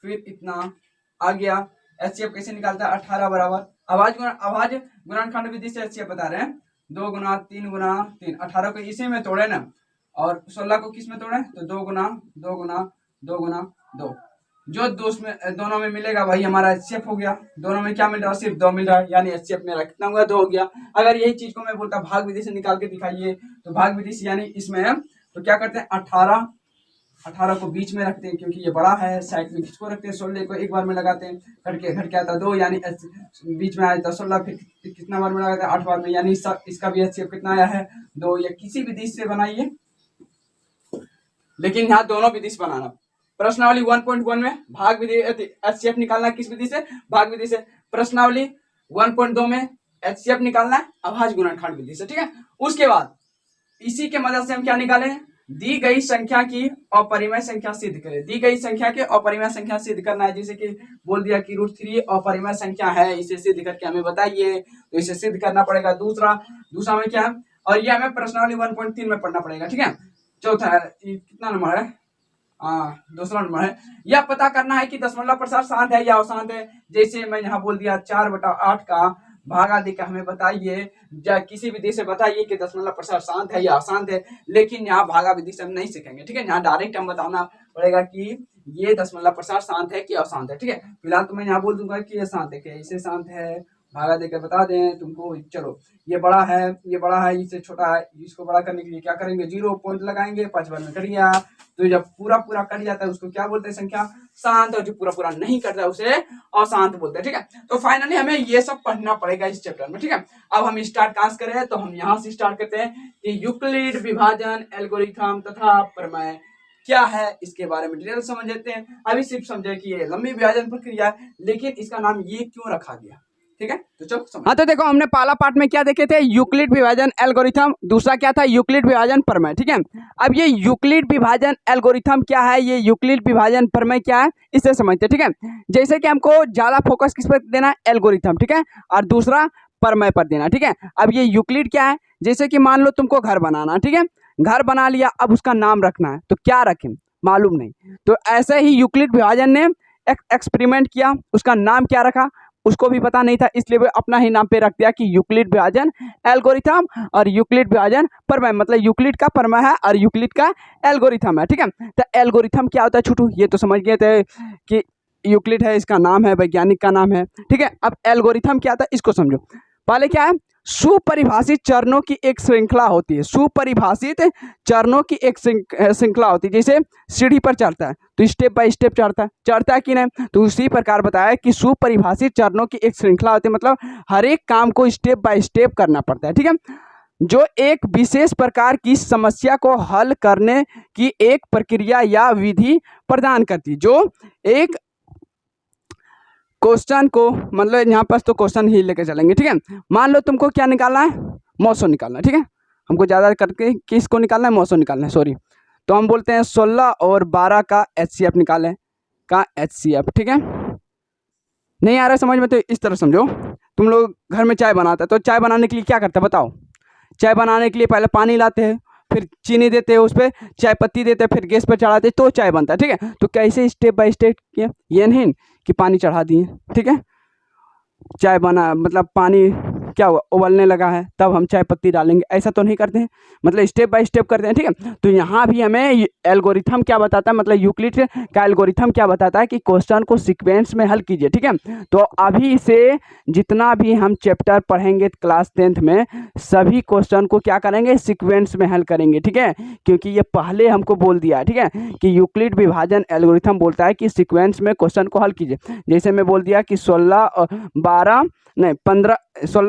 फिर इतना आ गया। एचसीएफ कैसे निकालता है, 18 बराबर अभाज्य गुणनखंड विधि से एचसीएफ बता रहे हैं, 2 गुना 3 गुना 3। 18 को इसी में तोड़े ना, और 16 को किस में तोड़े, तो 2 गुना 2 गुना 2 गुना 2, जो दोनों में मिलेगा वही हमारा एचसीएफ हो गया। दोनों में क्या मिल रहा है, सिर्फ 2 मिल रहा है, यानी एचसीएफ मेरा कितना हुआ, 2 हो गया। अगर यही चीज को मैं बोलता भाग विधि से निकाल के दिखाइए, तो भाग विधि से यानी इसमें है, तो क्या करते हैं, 18 को बीच में रखते हैं क्योंकि ये बड़ा है, साइड में किसको रखते हैं, 16 को एक बार में लगाते हैं, घट के आता है 2, यानी बीच में आया था 16, फिर कितना बार में लगाते हैं, 8 बार में, यानी इसका भी एचसीएफ कितना आया है, 2। या किसी विधि से बनाइए, लेकिन यहाँ दोनों विधि से बनाना। प्रश्नावली 1.1 में भाग विधि एचसीएफ निकालना, किस विधि से, भाग विधि से। प्रश्नावली 1.2 में एचसीएफ निकालना है अभाज्य गुणनखंड विधि से। ठीक है, उसके बाद इसी के मदद से हम क्या निकाले, दी गई संख्या की अपरिमेय संख्या सिद्ध करें। दी गई संख्या के अपरिमेय संख्या सिद्ध करना है, जैसे कि बोल दिया कि √3 अपरिमेय संख्या है, इसे सिद्ध करके हमें बताइए, तो इसे सिद्ध करना पड़ेगा। दूसरा में क्या है, और ये हमें प्रश्नावली 1.3 में पढ़ना पड़ेगा, ठीक है। चौथा है, कितना नंबर है, दूसरा नंबर है, यह पता करना है कि दशमलव प्रसार शांत है या अशांत है। जैसे मैं यहाँ बोल दिया 4/8 का भागा देकर हमें बताइए, किसी विधि से बताइए कि दशमलव प्रसार शांत है या अशांत है। लेकिन यहाँ भागा विधि से हम नहीं सीखेंगे, ठीक है। यहाँ डायरेक्ट हम बताना पड़ेगा कि ये दशमलव प्रसार शांत है कि अशांत है, ठीक है। फिलहाल तो मैं यहाँ बोल दूंगा कि ये शांत है, इसे शांत है, भागा देकर बता दें तुमको। चलो, ये बड़ा है, इससे छोटा है, इसको बड़ा करने के लिए क्या करेंगे, 0 पॉइंट लगाएंगे, 5 बार में कट गया। तो जब पूरा कट जाता है उसको क्या बोलते हैं, संख्या शांत, और जो पूरा नहीं करता है उसे अशांत बोलते हैं, ठीक है। तो फाइनली हमें ये सब पढ़ना पड़ेगा इस चैप्टर में, ठीक है। अब हम स्टार्ट कहां से करें, तो हम यहाँ से स्टार्ट करते हैं कि यूक्लिड विभाजन एल्गोरिथम तथा प्रमेय क्या है, इसके बारे में डिटेल समझ लेते हैं। अभी सिर्फ समझे कि ये लंबी विभाजन प्रक्रिया है, लेकिन इसका नाम ये क्यों रखा गया, ठीक है। तो चलो समझ। हाँ, तो देखो हमने पहला पार्ट में क्या देखे थे, यूक्लिड विभाजन एल्गोरिथम, दूसरा क्या था, यूक्लिड विभाजन प्रमेय, ठीक है। अब ये यूक्लिड विभाजन एल्गोरिथम क्या है, ये यूक्लिड विभाजन प्रमेय क्या है, इसे समझते हैं, ठीक है। जैसे कि हमको ज्यादा फोकस किस पर देना है, एल्गोरिथम, ठीक है, और दूसरा प्रमेय पर देना, ठीक है। अब ये यूक्लिड क्या है, जैसे कि मान लो तुमको घर बनाना, ठीक है, घर बना लिया, अब उसका नाम रखना है, तो क्या रखें मालूम नहीं, तो ऐसे ही यूक्लिड विभाजन ने एक एक्सपेरिमेंट किया, उसका नाम क्या रखा उसको भी पता नहीं था, इसलिए वो अपना ही नाम पे रख दिया कि यूक्लिड विभाजन एल्गोरिथम और यूक्लिड विभाजन प्रमेय, मतलब यूक्लिड का प्रमेय है और यूक्लिड का एल्गोरिथम है, ठीक है। तो एल्गोरिथम क्या होता है छोटू, ये तो समझ गए थे कि यूक्लिड है, इसका नाम है, वैज्ञानिक का नाम है, ठीक है। अब एल्गोरिथम क्या होता है इसको समझो। पहले क्या है, सुपरिभाषित चरणों की एक श्रृंखला होती है, सुपरिभाषित चरणों की एक श्रृंखला होती है। जैसे सीढ़ी पर चढ़ता है तो स्टेप बाय स्टेप चढ़ता है कि नहीं, तो उसी प्रकार बताया कि सुपरिभाषित चरणों की एक श्रृंखला होती है, मतलब हर एक काम को स्टेप बाय स्टेप करना पड़ता है, ठीक है, जो एक विशेष प्रकार की समस्या को हल करने की एक प्रक्रिया या विधि प्रदान करती है, जो एक क्वेश्चन को, मतलब यहाँ पास तो क्वेश्चन ही लेके चलेंगे, ठीक है। मान लो तुमको क्या निकालना है, मौसम निकालना है, ठीक है, हमको ज़्यादा करके किसको निकालना है, मौसम निकालना है, सॉरी। तो हम बोलते हैं 16 और 12 का HCF निकालें, का HCF, ठीक है। नहीं आ रहा है समझ में, तो इस तरह समझो, तुम लोग घर में चाय बनाते हैं, तो चाय बनाने के लिए क्या करते हैं बताओ, चाय बनाने के लिए पहले पानी लाते हैं, फिर चीनी देते हैं, उस पर चाय पत्ती देते हैं, फिर गैस पर चढ़ाते हैं, तो चाय बनता है, ठीक है। तो कैसे स्टेप बाय स्टेप किया, ये नहीं कि पानी चढ़ा दिए, ठीक है, चाय बना मतलब पानी क्या हुआ, उबलने लगा है, तब हम चाय पत्ती डालेंगे, ऐसा तो नहीं करते हैं, मतलब स्टेप बाय स्टेप करते हैं, ठीक है। तो यहाँ भी हमें एल्गोरिथम क्या बताता है, मतलब यूक्लिड का एल्गोरिथम क्या बताता है कि क्वेश्चन को सीक्वेंस में हल कीजिए, ठीक है। तो अभी से जितना भी हम चैप्टर पढ़ेंगे क्लास 10th में, सभी क्वेश्चन को क्या करेंगे, सीक्वेंस में हल करेंगे, ठीक है, क्योंकि ये पहले हमको बोल दिया है, ठीक है, कि यूक्लिड विभाजन एल्गोरिथम बोलता है कि सीक्वेंस में क्वेश्चन को हल कीजिए। जैसे मैं बोल दिया कि 16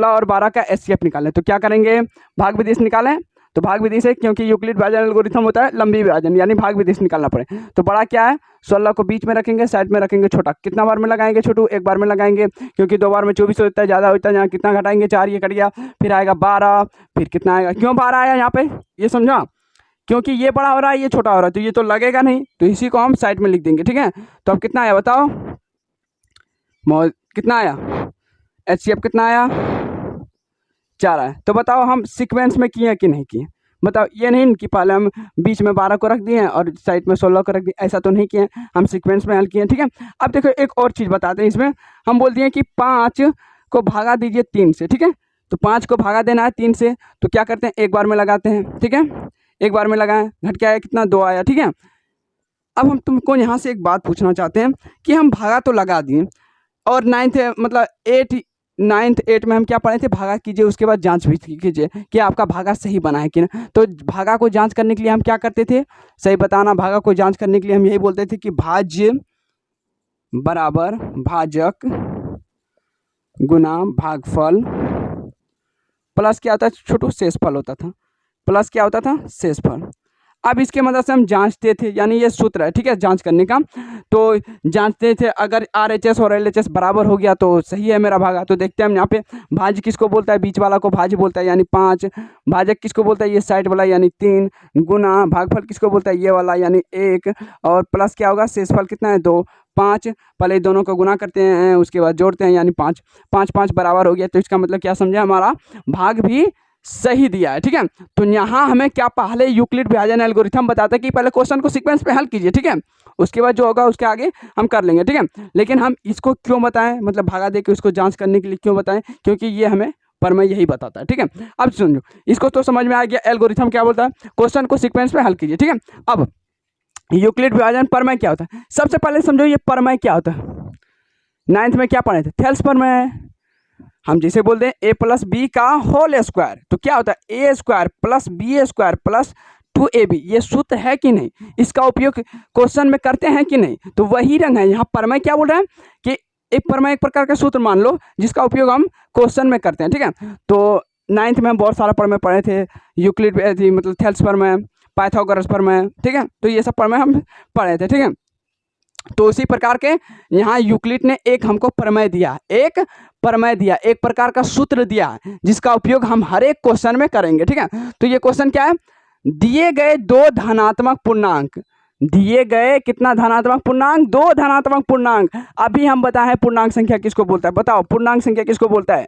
और 12 का HCF निकालें, तो क्या करेंगे, भाग विधि से निकालें, तो भाग विधि से, क्योंकि यूक्लिड विभाजन एल्गोरिथम होता है लंबी विभाजन, यानी भाग विधि से निकालना पड़े। तो बड़ा क्या है, 16 को बीच में रखेंगे, साइड में रखेंगे छोटा, कितना बार में लगाएंगे छोटू, एक बार में लगाएंगे, क्योंकि 2 बार में 24 होता है, ज़्यादा होता है, यहाँ कितना घटाएंगे 4, ये कट गया, फिर आएगा 12, फिर कितना आएगा, क्यों 12 आया यहाँ पे, ये समझा, क्योंकि ये बड़ा हो रहा है, ये छोटा हो रहा है, तो ये तो लगेगा नहीं, तो इसी को हम साइड में लिख देंगे, ठीक है। तो अब कितना आया बताओ, कितना आया, HCF कितना आया, 4 आया। तो बताओ हम सीक्वेंस में किए कि नहीं किए, बताओ, ये नहीं कि पहले हम बीच में 12 को रख दिए और साइड में 16 को रख दिए, ऐसा तो नहीं किए, हम सीक्वेंस में हल किए, ठीक है। अब देखो एक और चीज़ बताते हैं, इसमें हम बोल दिए कि 5 को भागा दीजिए 3 से, ठीक है। तो 5 को भागा देना है 3 से, तो क्या करते हैं, एक बार में लगाते हैं, ठीक है, एक बार में लगाएं, घट के आया कितना, 2 आया, ठीक है। अब हम तुमको यहाँ से एक बात पूछना चाहते हैं कि हम भागा तो लगा दिए, और 9th 8 में हम क्या पढ़े थे, भागा कीजिए, उसके बाद जांच भी कीजिए कि आपका भागा सही बना है कि ना। तो भागा को जांच करने के लिए हम क्या करते थे, सही बताना, भागा को जांच करने के लिए हम यही बोलते थे कि भाज्य बराबर भाजक गुना भागफल प्लस क्या होता है छोटू, शेषफल होता था, प्लस क्या होता था, शेषफल। अब इसके मदद से हम जांचते थे, यानी ये सूत्र है, ठीक है, जांच करने का। तो जांचते थे अगर RHS और LHS बराबर हो गया तो सही है मेरा भागा। तो देखते हैं हम यहाँ पे भाज्य किसको बोलता है, बीच वाला को भाज्य बोलता है यानी 5, भाजक किसको बोलता है, ये साइड वाला यानी 3, गुना भागफल किसको बोलता है, ये वाला यानी 1, और प्लस क्या होगा, शेषफल कितना है 2, 5। पहले दोनों को गुना करते हैं, उसके बाद जोड़ते हैं यानी 5, 5 5 बराबर हो गया। तो इसका मतलब क्या समझे, हमारा भाग भी सही दिया है, ठीक है। तो यहाँ हमें क्या, पहले यूक्लिड विभाजन एल्गोरिथम बताता है कि पहले क्वेश्चन को सीक्वेंस पे हल कीजिए, ठीक है, उसके बाद जो होगा उसके आगे हम कर लेंगे, ठीक है। लेकिन हम इसको क्यों बताएं, मतलब भागा दे के उसको जांच करने के लिए क्यों बताएं, क्योंकि ये हमें प्रमेय यही बताता है, ठीक है। अब सुनो, इसको तो समझ में आ गया एल्गोरिथम क्या बोलता है, क्वेश्चन को सीक्वेंस पे हल कीजिए, ठीक है। अब यूक्लिड विभाजन प्रमेय क्या होता है, सबसे पहले समझो ये प्रमेय क्या होता है। 9th में क्या पढ़े थे, थेल्स प्रमेय। हम जिसे बोलते हैं a प्लस बी का होल स्क्वायर, तो क्या होता है a square plus B square plus 2ab। ये सूत्र है कि नहीं, इसका उपयोग क्वेश्चन में करते हैं कि नहीं, तो वही रंग है यहाँ प्रमेय। क्या बोल रहा है कि एक प्रमेय एक प्रकार का सूत्र मान लो जिसका उपयोग हम क्वेश्चन में करते हैं, ठीक है। तो 9th में हम बहुत सारा प्रमेय पढ़े थे, यूक्लिड थी मतलब थेल्स प्रमेय, पाइथागोरस प्रमेय, ठीक है। तो ये सब प्रमेय हम पढ़े थे, ठीक है। तो उसी प्रकार के यहाँ यूक्लिड ने एक हमको प्रमेय दिया, एक प्रमेय दिया, एक प्रकार का सूत्र दिया जिसका उपयोग हम हर एक क्वेश्चन में करेंगे, ठीक है। तो ये क्वेश्चन क्या है, दिए गए 2 धनात्मक पूर्णांक, दिए गए कितना धनात्मक पूर्णांक, 2 धनात्मक पूर्णांक। अभी हम बताएं पूर्णांक संख्या किसको बोलता है, बताओ पूर्णांक संख्या किसको बोलता है।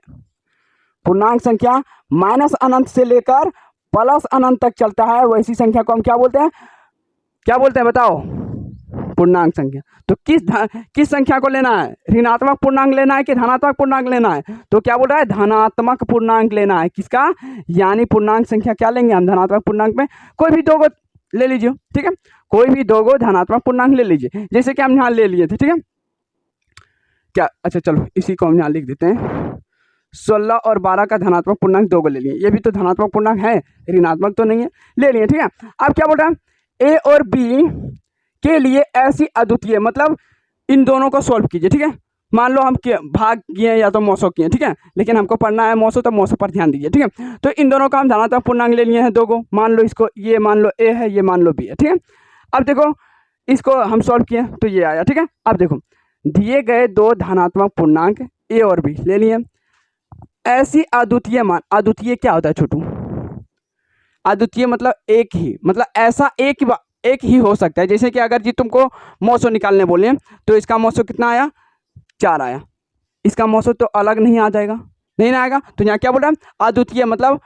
पूर्णांक संख्या माइनस अनंत से लेकर प्लस अनंत तक चलता है, वैसी संख्या को हम क्या बोलते हैं, क्या बोलते हैं बताओ, पूर्णांक संख्या। तो किस संख्या को लेना है, ऋणात्मक पूर्णांक लेना है कि धनात्मक पूर्णांक लेना है, तो क्या बोल रहा है धनात्मक पूर्णांक लेना है। किसका, यानी पूर्णांक संख्या क्या लेंगे हम, धनात्मक पूर्णांक में कोई भी 2 को ले लीजिए, ठीक है, कोई भी 2 को धनात्मक पूर्णांक ले लीजिए, जैसे कि हम यहाँ ले लिए थे, ठीक है। क्या, अच्छा चलो इसी को हम यहाँ लिख देते हैं, 16 और 12 का धनात्मक पूर्णांक 2 को ले लिए, ये भी तो धनात्मक पूर्णांक है, ऋणात्मक तो नहीं है, ले लिए, ठीक है। अब क्या बोल रहा है, ए और बी के लिए ऐसी अद्वितीय, मतलब इन दोनों को सॉल्व कीजिए, ठीक है। मान लो हम भाग किए या तो मौसो किए, ठीक है, लेकिन हमको पढ़ना है मौसो, तो मौसो पर ध्यान दीजिए, ठीक है। तो इन दोनों का हम धनात्मक पूर्णांक ले लिए हैं 2 को, मान लो इसको, ये मान लो a है, ये मान लो b है, ठीक है। अब देखो इसको हम सॉल्व किए तो ये आया, ठीक है। अब देखो दिए गए 2 धनात्मक पूर्णांक a और b ले लिए, ऐसी अद्वितीय मान, अद्वितीय क्या होता है छोटू, अद्वितीय मतलब एक ही, मतलब ऐसा एक ही हो सकता है। जैसे कि अगर जी तुमको मौसो निकालने बोले तो इसका मौसो कितना आया, 4 आया, इसका मौसो तो अलग नहीं आ जाएगा, नहीं ना आएगा। तो यहाँ क्या बोल रहा है अद्वितीय, मतलब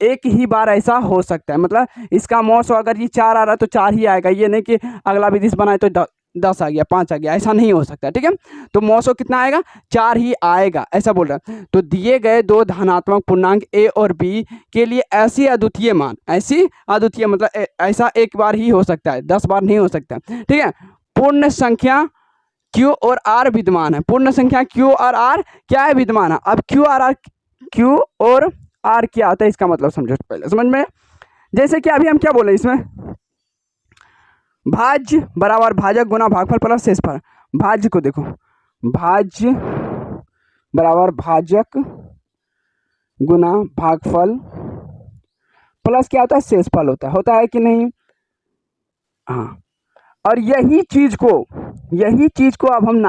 एक ही बार ऐसा हो सकता है, मतलब इसका मौसो अगर ये 4 आ रहा है तो 4 ही आएगा, ये नहीं कि अगला विधि बनाए तो 10 आ गया, 5 आ गया, ऐसा नहीं हो सकता, ठीक है। तो मौसो कितना आएगा, 4 ही आएगा, ऐसा बोल रहा है। तो दिए गए 2 धनात्मक पूर्णांक a और b के लिए ऐसी अद्वितीय मान, ऐसी अद्वितीय मतलब ऐसा एक बार ही हो सकता है, 10 बार नहीं हो सकता, ठीक है। पूर्ण संख्या q और r विद्यमान है, पूर्ण संख्या q और r क्या है, विद्यमान है। अब q और r क्या आता है, इसका मतलब समझो पहले, समझ में। जैसे कि अभी हम क्या बोले इसमें, भाज्य बराबर भाजक गुना भागफल प्लस शेषफल। भाज्य को देखो, भाज्य बराबर भाजक गुना भागफल प्लस क्या होता है, शेषफल होता है कि नहीं, हाँ। और यही चीज को अब हम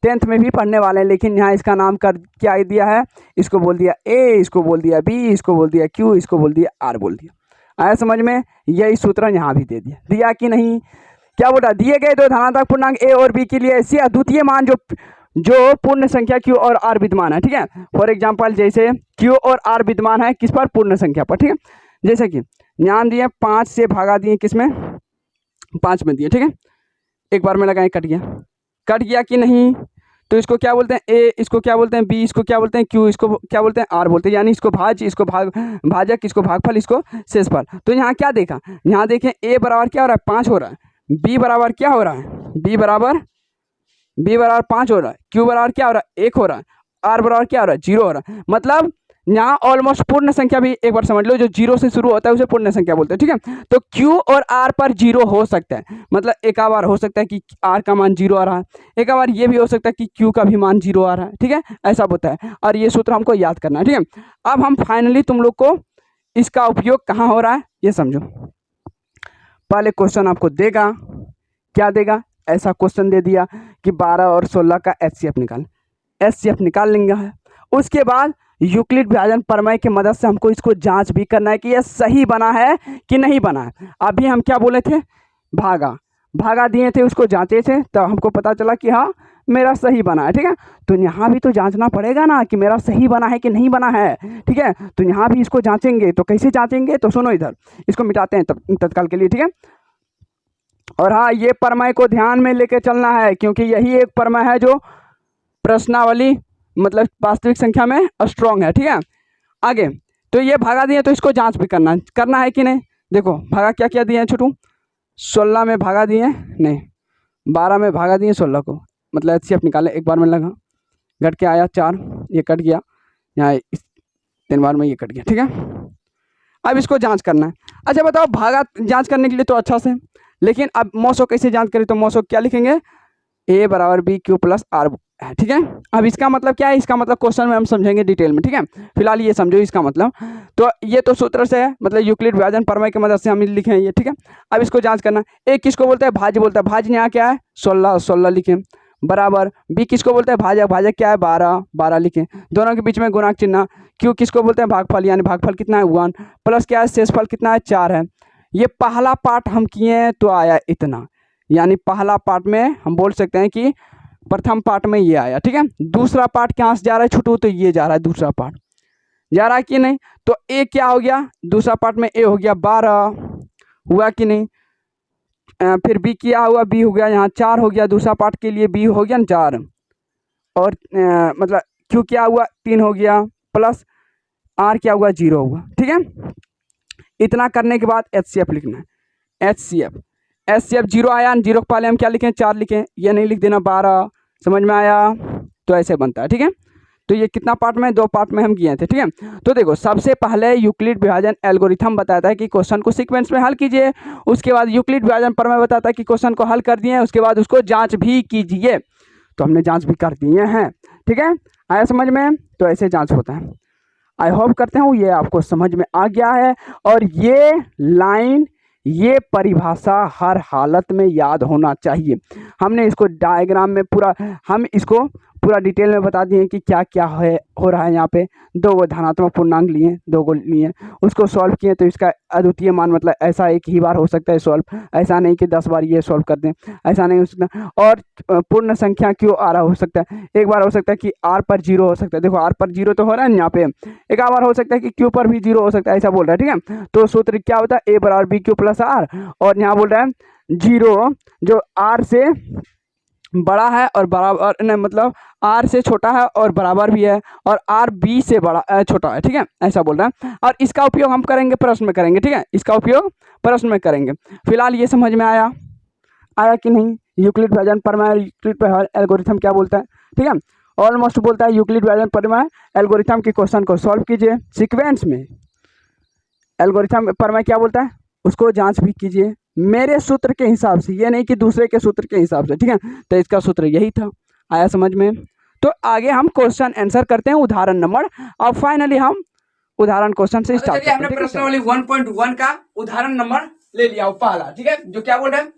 10th में भी पढ़ने वाले हैं, लेकिन यहाँ इसका नाम कर क्या दिया है, इसको बोल दिया a, इसको बोल दिया b, इसको बोल दिया q, इसको बोल दिया r बोल दिया। आया समझ में, यही सूत्र यहाँ भी दे दिया कि नहीं। क्या बोला, दिए गए 2 धनात्मक पूर्णांक a और b के लिए ऐसी अद्वितीय मान जो पूर्ण संख्या q और r विद्यमान है, ठीक है। फॉर एग्जाम्पल जैसे q और r विद्यमान है किस पर, पूर्ण संख्या पर, ठीक है। जैसे कि ध्यान दिए 5 से भागा दिए, किसमें, 5 में दिए, ठीक है। एक बार में लगाए, कट गया कि नहीं। तो इसको क्या बोलते हैं a, इसको क्या बोलते हैं b, इसको क्या बोलते हैं q, इसको क्या बोलते हैं r बोलते हैं, यानी इसको भाज्य, इसको भाजक, इसको भागफल, इसको शेषफल। तो यहाँ क्या देखा, यहाँ देखें a बराबर क्या हो रहा है, 5 हो रहा है, b बराबर क्या हो रहा है, b बराबर 5 हो रहा है, q बराबर क्या हो रहा है, 1 हो रहा है, r बराबर क्या हो रहा है, 0 हो रहा है। मतलब यहाँ ऑलमोस्ट पूर्ण संख्या भी एक बार समझ लो, जो 0 से शुरू होता है उसे पूर्ण संख्या बोलते हैं, ठीक है। तो q और r पर 0 हो सकता है, मतलब एक बार हो सकता है कि r का मान 0 आ रहा है, एक बार ये भी हो सकता है कि q का भी मान 0 आ रहा है, ठीक है, ऐसा होता है। और ये सूत्र हमको याद करना है, ठीक है। अब हम फाइनली तुम लोग को इसका उपयोग कहाँ हो रहा है ये समझो। पहले क्वेश्चन आपको देगा, क्या देगा, ऐसा क्वेश्चन दे दिया कि 12 और 16 का एचसीएफ निकाल, एचसीएफ निकाल लेंगे है। उसके बाद यूक्लिड विभाजन प्रमेय की मदद से हमको इसको जांच भी करना है कि यह सही बना है कि नहीं बना है। अभी हम क्या बोले थे, भागा भागा दिए थे, उसको जांचे थे, तो हमको पता चला कि हाँ मेरा सही बना है। ठीक है, तो यहाँ भी तो जांचना पड़ेगा ना कि मेरा सही बना है कि नहीं बना है। ठीक है, तो यहाँ भी इसको जांचेंगे, तो कैसे जांचेंगे, तो सुनो इधर, इसको मिटाते हैं तत्काल के लिए। ठीक है, और हाँ ये प्रमेय को ध्यान में लेके चलना है, क्योंकि यही एक प्रमेय है जो प्रश्नावली मतलब वास्तविक संख्या में स्ट्रॉन्ग है। ठीक है, आगे तो ये भागा दिए, तो इसको जांच भी करना है कि नहीं। देखो भागा क्या क्या दिए हैं छोटू, 16 में भागा दिए नहीं, 12 में भागा दिए 16 को, मतलब एचसीएफ निकाले, एक बार में लगा, घट के आया 4, ये कट गया, यहाँ इस 3 बार में ये कट गया। ठीक है, अब इसको जांच करना है। अच्छा बताओ, भागा जांच करने के लिए तो अच्छा से, लेकिन अब मौसो कैसे जांच करें, तो मौसो क्या लिखेंगे, a बराबर बी क्यू प्लस आर है। ठीक है, अब इसका मतलब क्या है, इसका मतलब क्वेश्चन में हम समझेंगे डिटेल में। ठीक है, फिलहाल ये समझो इसका मतलब, तो ये तो सूत्र से है, मतलब यूक्लिड विभाजन प्रमेय की मदद से हम लिखे हैं ये। ठीक है, अब इसको जांच करना, ए किसको बोलते हैं, भाज्य बोलता है, भाज्य यहाँ क्या है 16, 16 लिखें, बराबर बी किसको बोलते हैं, भाजक, भाजक क्या है 12, 12 लिखें, दोनों के बीच में गुणाक चिन्ह, क्यू किसको बोलते हैं, भागफल, यानी भागफल कितना है 1, प्लस क्या है शेषफल कितना है 4 है। ये पहला पार्ट हम किए हैं तो आया इतना, यानी पहला पार्ट में हम बोल सकते हैं कि प्रथम पार्ट में ये आया। ठीक है, दूसरा पार्ट कहाँ से जा रहा है छोटू, तो ये जा रहा है, दूसरा पार्ट जा रहा है कि नहीं, तो ए क्या हो गया, दूसरा पार्ट में ए हो गया 12 हुआ कि नहीं, फिर बी क्या हुआ, बी हो गया यहाँ 4 हो गया, दूसरा पार्ट के लिए बी हो गया 4, और मतलब क्यू क्या हुआ 3 हो गया, प्लस आर क्या हुआ 0 हुआ। ठीक है, इतना करने के बाद एचसीएफ लिखना है, एचसीएफ 0 आया, 0 के पहले हम क्या लिखें 4 लिखें, ये नहीं लिख देना 12, समझ में आया, तो ऐसे बनता है। ठीक है, तो ये कितना पार्ट में, 2 पार्ट में हम किए थे। ठीक है, तो देखो सबसे पहले यूक्लिड विभाजन एल्गोरिथम बताता है कि क्वेश्चन को सीक्वेंस में हल कीजिए, उसके बाद यूक्लिड विभाजन प्रमेय बताता है कि क्वेश्चन को हल कर दिए, उसके बाद उसको जांच भी कीजिए, तो हमने जांच भी कर दिए हैं। ठीक है, आया समझ में, तो ऐसे जांच होता है। आई होप करते हूँ ये आपको समझ में आ गया है, और ये लाइन, ये परिभाषा हर हालत में याद होना चाहिए। हमने इसको डायग्राम में पूरा, हम इसको पूरा डिटेल में बता दिए कि क्या क्या है हो रहा है। यहाँ पे 2 धनात्मक पूर्णांक लिए, 2 लिए, उसको सॉल्व किए, तो इसका अद्वितीय मान मतलब ऐसा एक ही बार हो सकता है सॉल्व, ऐसा नहीं कि 10 बार ये सॉल्व कर दें, ऐसा नहीं हो सकता। और पूर्ण संख्या क्यों आ रहा हो सकता है, एक बार हो सकता है कि आर पर 0 हो सकता है, देखो आर पर 0 तो हो रहा है यहाँ पे, एक बार हो सकता है कि क्यू पर भी 0 हो सकता है, ऐसा बोल रहा है। ठीक है, तो सूत्र क्या होता है, ए बराबर बी क्यू प्लस आर, और यहाँ बोल रहा है 0 जो आर से बड़ा है और बराबर नहीं, मतलब आर से छोटा है और बराबर भी है, और आर बी से बड़ा छोटा है। ठीक है, ऐसा बोल रहा है, और इसका उपयोग हम करेंगे प्रश्न में करेंगे। ठीक है, इसका उपयोग प्रश्न में करेंगे। फिलहाल ये समझ में आया कि नहीं, यूक्लिड विभाजन प्रमेय, यूक्लिड विभाजन एल्गोरिथम क्या बोलता है। ठीक है, ऑलमोस्ट बोलता है यूक्लिड विभाजन प्रमेय एल्गोरिथम के क्वेश्चन को सॉल्व कीजिए सीक्वेंस में, एल्गोरिथम प्रमेय क्या बोलता है उसको जांच भी कीजिए मेरे सूत्र के हिसाब से, ये नहीं कि दूसरे के सूत्र के हिसाब से। ठीक है, तो इसका सूत्र यही था, आया समझ में। तो आगे हम क्वेश्चन आंसर करते हैं उदाहरण नंबर, और फाइनली हम उदाहरण क्वेश्चन से स्टार्ट करते हैं। हमने प्रश्नावली 1.1 का उदाहरण नंबर ले लिया पहला। ठीक है, जो क्या बोल रहे हैं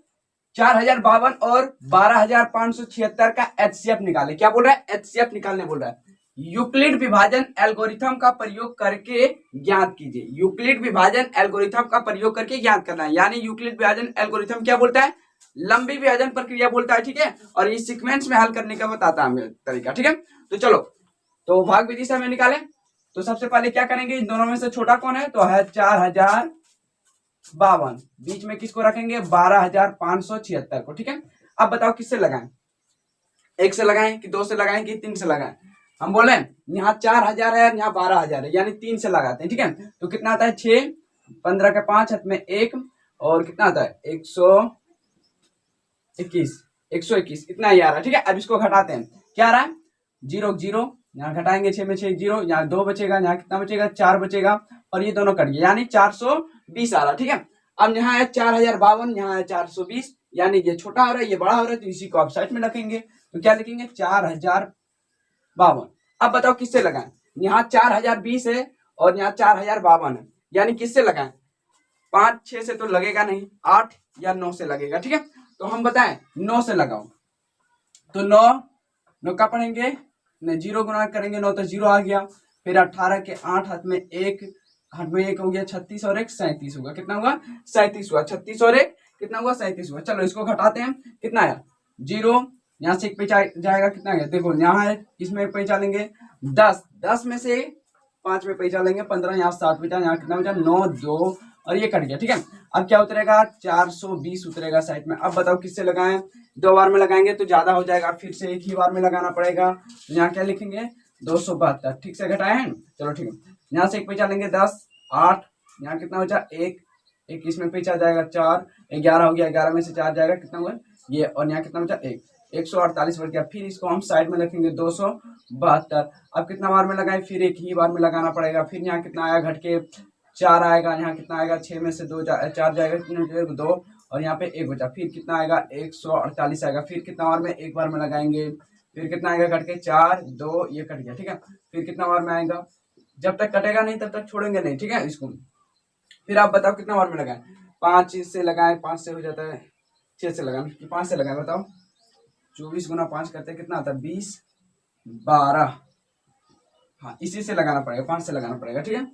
4052 और 12576 का एचसीएफ निकाले, क्या बोल रहा है एचसीएफ निकालने बोल रहा है। यूक्लिड विभाजन एल्गोरिथम का प्रयोग करके ज्ञात कीजिए, यूक्लिड विभाजन एल्गोरिथम का प्रयोग करके ज्ञात करना है, यानी यूक्लिड विभाजन एल्गोरिथम क्या बोलता है, लंबी विभाजन प्रक्रिया बोलता है। ठीक है, और ये सीक्वेंस में हल करने का बताता है हमें तरीका। ठीक है, तो चलो, तो भाग विधि से हमें निकाले, तो सबसे पहले क्या करेंगे, इन दोनों में से छोटा कौन है, तो है 4052, बीच में किसको रखेंगे 12576 को। ठीक है, अब बताओ किससे लगाएं, 1 से लगाएं कि 2 से लगाएं कि 3 से लगाएं। हम बोले यहाँ 4000 है, यहाँ 12000 है, यानी 3 से लगाते हैं। ठीक है, तो कितना आता है 6, 15 के 5 हाथ में 1, और कितना आता है 121 इतना ही आ रहा है। ठीक है, अब इसको घटाते हैं, क्या आ रहा है 0 0, यहाँ घटाएंगे 6 में 6 0, यहाँ 2 बचेगा, यहाँ कितना बचेगा 4 बचेगा, और ये दोनों कट गए, यानी 420 आ रहा है। ठीक है, अब यहाँ है 4052, यहाँ है 420, यानी ये छोटा हो रहा है ये बड़ा हो रहा है, तो इसी को आप साइड में रखेंगे, तो क्या लिखेंगे 4052। अब बताओ किससे लगाएं, यहाँ 4020 है और यहाँ 4052 है, यानी किससे लगाएं, 5 6 से तो लगेगा नहीं, 8 या 9 से लगेगा। ठीक है, तो हम बताएं 9 से लगाओ तो 9 का पढ़ेंगे, 0 गुना करेंगे 9 तो 0 आ गया। फिर 18 के 8 हाथ में एक हो गया 36 और एक 37 होगा। कितना हुआ? 37 हुआ। 36 और एक कितना हुआ? 37 हुआ। चलो इसको घटाते हैं, कितना आया? 0, यहाँ से एक पैसा जाएगा, कितना गया देखो, यहाँ है इसमें एक पैसा लेंगे 10 में से 5 में पैसा लेंगे 15, यहाँ 7 बचा, यहाँ कितना बचा? 9, 2 और ये कट गया। ठीक है, अब क्या उतरेगा? 420 उतरेगा साइड में। अब बताओ किससे लगाएं? 2 बार में लगाएंगे तो ज्यादा हो जाएगा, फिर से एक ही बार में लगाना पड़ेगा। तो यहाँ क्या लिखेंगे? 272। ठीक से घटाए हैं? चलो ठीक है, यहाँ से एक पैसा लेंगे 10, 8, यहाँ कितना बचा? एक इसमें पैसा जाएगा 4, 11 हो गया, 11 में से 4 जाएगा, कितना हुआ ये, और यहाँ कितना बचा? 148 बढ़ गया। फिर इसको हम साइड में रखेंगे 272। अब कितना बार में लगाए? फिर एक ही बार में लगाना पड़ेगा। फिर यहाँ कितना आया? घट के 4 आएगा, यहाँ कितना आएगा? 6 में से 4 जाएगा, कितना? 2 और यहाँ पे 1 बचा। फिर कितना आएगा? 148 आएगा। फिर कितना बार में? एक बार में लगाएंगे। फिर कितना आएगा? घट के 4, 2 ये कट गया। ठीक है, फिर कितना बार में आएगा? जब तक कटेगा नहीं तब तक छोड़ेंगे नहीं। ठीक है, इसको फिर आप बताओ कितना बार में लगाए? 5 से लगाए, 5 से हो जाता है, 6 से लगाए कि 5 से लगाए? बताओ 24 गुना 5 करते हैं, कितना आता है? 20, 12। हाँ, इसी से लगाना पड़ेगा, 5 से लगाना पड़ेगा। ठीक है,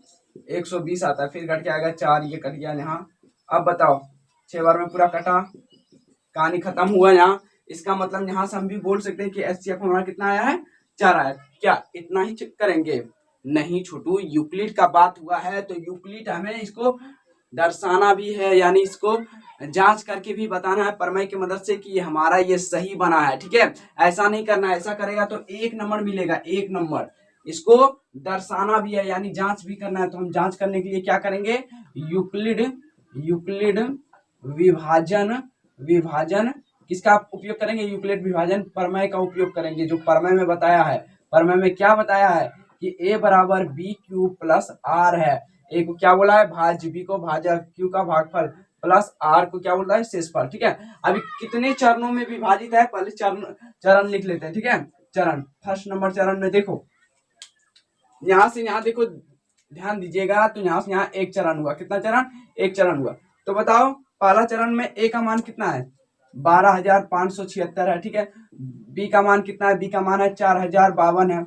120 आता है। फिर घट के आएगा 4, ये कट गया यहाँ। अब बताओ 6 बार में पूरा कटा, कहानी खत्म हुआ यहाँ। इसका मतलब यहाँ से हम भी बोल सकते हैं कि HCF हमारा कितना आया है? 4 आया। क्या इतना ही चेक करेंगे? नहीं छोटू, यूक्लिड का बात हुआ है तो यूक्लिड हमें इसको दर्शाना भी है, यानी इसको जांच करके भी बताना है प्रमेय की मदद से कि हमारा ये सही बना है। ठीक है, ऐसा नहीं करना है, ऐसा करेगा तो 1 नंबर मिलेगा, 1 नंबर। इसको दर्शाना भी है, यानी जांच भी करना है। तो हम जांच करने के लिए क्या करेंगे? यूक्लिड विभाजन किसका उपयोग करेंगे? यूक्लिड विभाजन प्रमेय का उपयोग करेंगे, जो प्रमेय में बताया है। प्रमेय में क्या बताया है कि a बराबर BQ प्लस R है। a को क्या बोला है? भाज्य, b को भाजक, q का भागफल, प्लस r को क्या बोल रहा है? शेषफल। ठीक है, अभी कितने चरणों में विभाजित है पहले चरण लिख लेते हैं। ठीक है, चरण, फर्स्ट नंबर चरण में देखो, यहाँ से यहाँ देखो, ध्यान दीजिएगा, तो यहाँ से यहाँ एक चरण हुआ। कितना चरण? एक चरण हुआ। तो बताओ पहला चरण में a का मान कितना है? 12,576 है। ठीक है, b का मान कितना है? b का मान है 4,052 है।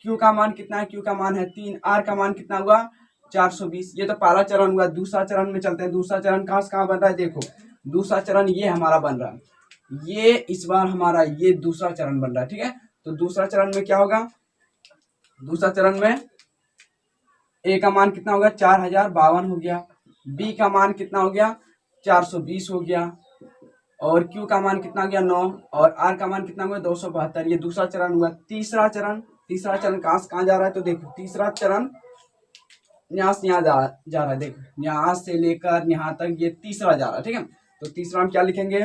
q का मान कितना है? q का मान है 3। r का मान कितना हुआ? 420। ये तो पहला चरण हुआ। दूसरा चरण में चलते हैं। दूसरा चरण कहाँ से कहाँ बन रहा है? देखो, दूसरा चरण ये हमारा बन रहा है, ये इस बार हमारा ये दूसरा चरण बन रहा है। ठीक है, तो दूसरा चरण में क्या होगा? दूसरा चरण में a का मान कितना होगा? 4,052 हो गया। b का मान कितना हो गया? 420 हो गया। और q का मान कितना हो गया? 9। और r का मान कितना हुआ? 272। ये दूसरा चरण हुआ। तीसरा चरण कहाँ से कहाँ जा रहा है? तो देखो, तीसरा चरण यहाँ से यहाँ जा रहा है। देखो, यहाँ से लेकर यहाँ तक ये तीसरा जा रहा है। ठीक है, तो तीसरा हम क्या लिखेंगे?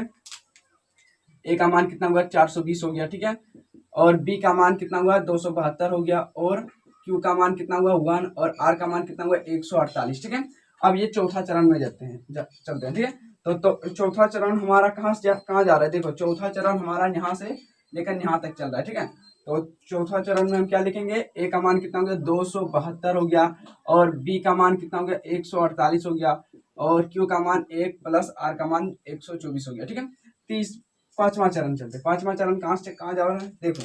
a का मान कितना हुआ? 420 हो गया। ठीक है, और b का मान कितना हुआ? 272 हो गया। और q का मान कितना हुआ? 1। और r का मान कितना हुआ? 148। ठीक है, अब ये चौथा चरण में जाते हैं, चलते हैं। ठीक है, तो चौथा चरण हमारा कहाँ से कहाँ जा रहा है? देखो, चौथा चरण हमारा यहाँ से लेकर यहाँ तक चल रहा है। ठीक है, तो चौथा चरण में हम क्या लिखेंगे? a का मान कितना हो गया? 272 हो गया। और b का मान कितना हो गया? 148 हो गया। और q का मान 1 प्लस r का मान 124 हो गया। ठीक है, पांचवा चरण चलते। पांचवा चरण कहाँ से कहाँ जा रहा है? देखो,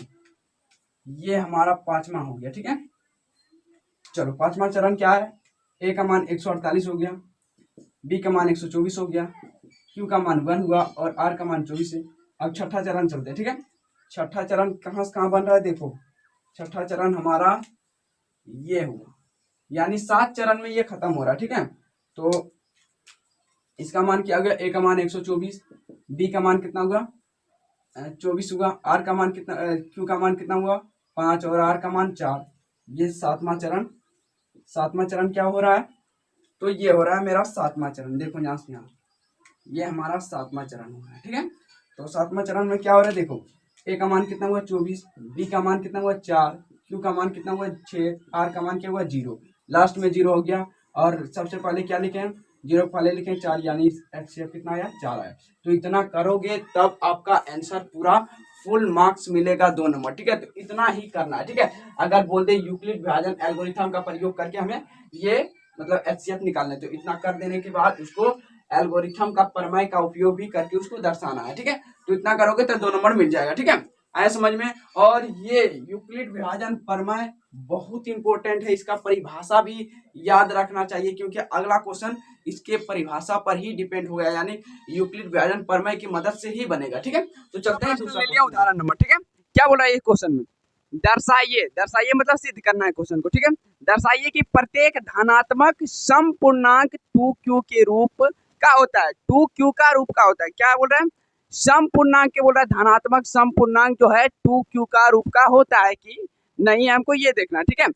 ये हमारा पांचवा हो गया। ठीक है, चलो पांचवा चरण क्या है? a का मान 148 हो गया, b का मान 124 हो गया, q का मान 1 हुआ और r का मान 24 है। अब छठा चरण चलते हैं। ठीक है, छठा चरण कहाँ से कहाँ बन रहा है? देखो, छठा चरण हमारा ये हुआ, यानी 7 चरण में ये खत्म हो रहा है। ठीक है, तो इसका मान क्या हो गया? a का मान 124, b का मान कितना हुआ? 24 हुआ। r का मान कितना? q का मान कितना हुआ? 5 और r का मान 4। ये सातवां चरण क्या हो रहा है? तो ये हो रहा है मेरा सातवां चरण। देखो यहाँ से यहाँ, ये हमारा सातवां चरण हो रहा है। ठीक है, तो सातवां चरण में क्या हो रहा है? देखो, a का मान कितना हुआ? 24, b का मान कितना हुआ? 4, q का मान कितना हुआ? 6, r का मान क्या हुआ? 0। लास्ट में 0 हो गया। और सबसे पहले क्या लिखे? 0 पहले लिखे 4, यानी HCF कितना आया? 4 आया। तो इतना करोगे तब आपका आंसर पूरा फुल मार्क्स मिलेगा 2 नंबर। ठीक है, तो इतना ही करना है। ठीक है, अगर बोलते यूक्लिड विभाजन एल्गोरिथम का प्रयोग करके हमें ये मतलब HCF निकालना है, तो इतना कर देने के बाद उसको एल्गोरिथम का प्रमेय का उपयोग भी करके उसको दर्शाना है। ठीक है, तो इतना करोगे तो 2 नंबर मिल जाएगा। ठीक है, आया समझ में। और ये यूक्लिड विभाजन प्रमेय बहुत इंपॉर्टेंट है, इसका परिभाषा भी याद रखना चाहिए क्योंकि अगला क्वेश्चन इसके परिभाषा पर ही डिपेंड होगा, यानी यूक्लिड विभाजन प्रमेय की मदद से ही बनेगा। ठीक है, तो चलते हैं दूसरा उदाहरण नंबर। ठीक है, क्या बोल रहा है ये क्वेश्चन में, दर्शाइए, दर्शाइए मतलब सिद्ध करना है क्वेश्चन को। ठीक है, दर्शाइए कि प्रत्येक धनात्मक समपूर्णांक 2q के रूप का होता है। 2q का रूप का होता है, क्या बोल रहे हैं, समपूर्णांक के बोल रहा है, धनात्मक समपूर्णांक जो है 2q का रूप का होता है कि नहीं, हमको ये देखना। ठीक है,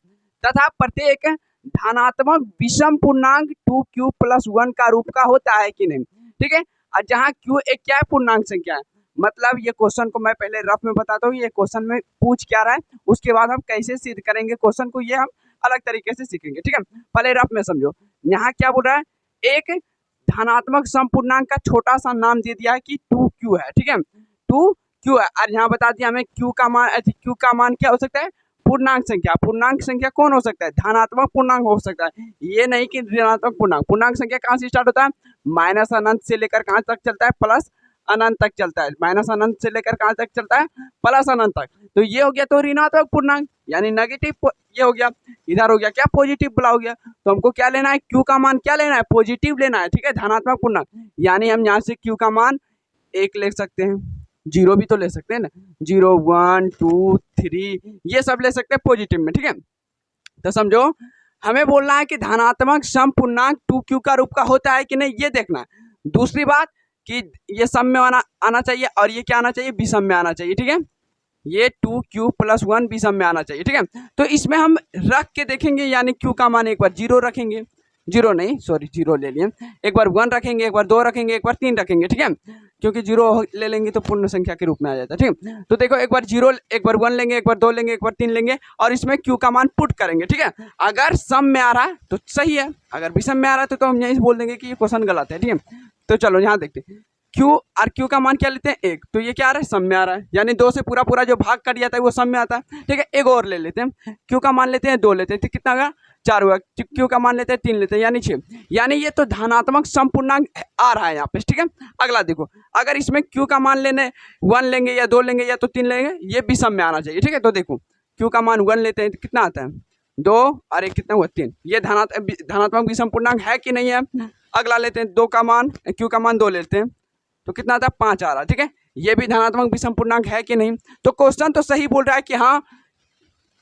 तथा प्रत्येक धनात्मक विषम पूर्णांक 2q + 1 का रूप का होता है कि नहीं। ठीक है, और जहाँ q एक क्या है, पूर्णांक संख्या है। मतलब ये क्वेश्चन को मैं पहले रफ में बताता हूँ, ये क्वेश्चन में पूछ क्या रहा है, उसके बाद हम कैसे सिद्ध करेंगे क्वेश्चन को, ये हम अलग तरीके से सीखेंगे। ठीक है, पहले रफ में समझो। यहाँ क्या बोल रहा है, एक धनात्मक समपूर्णांक का छोटा सा नाम दे दिया है कि 2q है। ठीक है, 2q है, और यहाँ बता दिया हमें q का मान क्या हो सकता है, पूर्णांक संख्या। पूर्णांक संख्या कौन हो सकता है, धनात्मक पूर्णांक हो सकता है, ये नहीं कि ऋणात्मक पूर्णांक। पूर्णांक संख्या कहाँ से स्टार्ट होता है, माइनस अनंत से लेकर कहाँ तक चलता है, प्लस अनंत तक चलता है। माइनस अनंत से लेकर कहाँ तक चलता है, प्लस अनंत तक। तो ये हो गया तो ऋणात्मक पूर्णांक यानी नेगेटिव, ये हो गया। इधर हो गया क्या, पॉजिटिव वाला हो गया। तो हमको क्या लेना है, q का मान क्या लेना है, पॉजिटिव लेना है। ठीक है, धनात्मक पूर्णांक, यानी हम यहाँ से q का मान 1 ले सकते हैं, 0 भी तो ले सकते हैं ना, 0 1 2 3 ये सब ले सकते हैं पॉजिटिव में। ठीक है, तो समझो हमें बोलना है कि धनात्मक समपूर्णांक 2q का रूप का होता है कि नहीं, ये देखना है। दूसरी बात कि ये सम में आना चाहिए, और ये क्या आना चाहिए, विषम में आना चाहिए। ठीक है, ये 2q + 1 विषम में आना चाहिए। ठीक है, तो इसमें हम रख के देखेंगे, यानी q का मान एक बार 0 रखेंगे, 0 नहीं सॉरी 0 ले लिए, एक बार 1 रखेंगे, एक बार 2 रखेंगे, एक बार 3 रखेंगे। ठीक है, क्योंकि 0 ले लेंगे तो पूर्ण संख्या के रूप में आ जाता है। ठीक है, तो देखो एक बार 0, एक बार 1 लेंगे, एक बार 2 लेंगे, एक बार 3 लेंगे, और इसमें q का मान पुट करेंगे। ठीक है, अगर सम में आ रहा है तो सही है, अगर विषम में आ रहा है तो हम यही बोल देंगे कि ये क्वेश्चन गलत है। ठीक है, तो चलो यहाँ देखते हैं, q और q का मान क्या लेते हैं, 1, तो ये क्या आ रहा है, सम में आ रहा है, यानी 2 से पूरा पूरा जो भाग कट जाता है वो सम में आता है। ठीक है, एक और ले लेते हैं, q का मान लेते हैं 2 लेते हैं, तो कितना होगा, 4 हुआ। q का मान लेते हैं 3 लेते हैं, यानी 6, यानी ये तो धनात्मक समपूर्णांक आ रहा है यहाँ पे। ठीक है, अगला देखो, अगर इसमें q का मान लेने 1 लेंगे या 2 लेंगे या तो 3 लेंगे, ये भी सम में आना चाहिए। ठीक है, तो देखो q का मान 1 लेते हैं तो कितना आता है, 2 और 1 कितना हुआ, 3, ये धनात्मक विषम पूर्णांक है कि नहीं है। अगला लेते हैं 2 का मान, q का मान 2 लेते हैं तो कितना आता है, 5 आ रहा है। ठीक है, ये भी धनात्मक विषम पूर्णांक है कि नहीं। तो क्वेश्चन तो सही बोल रहा है कि हाँ,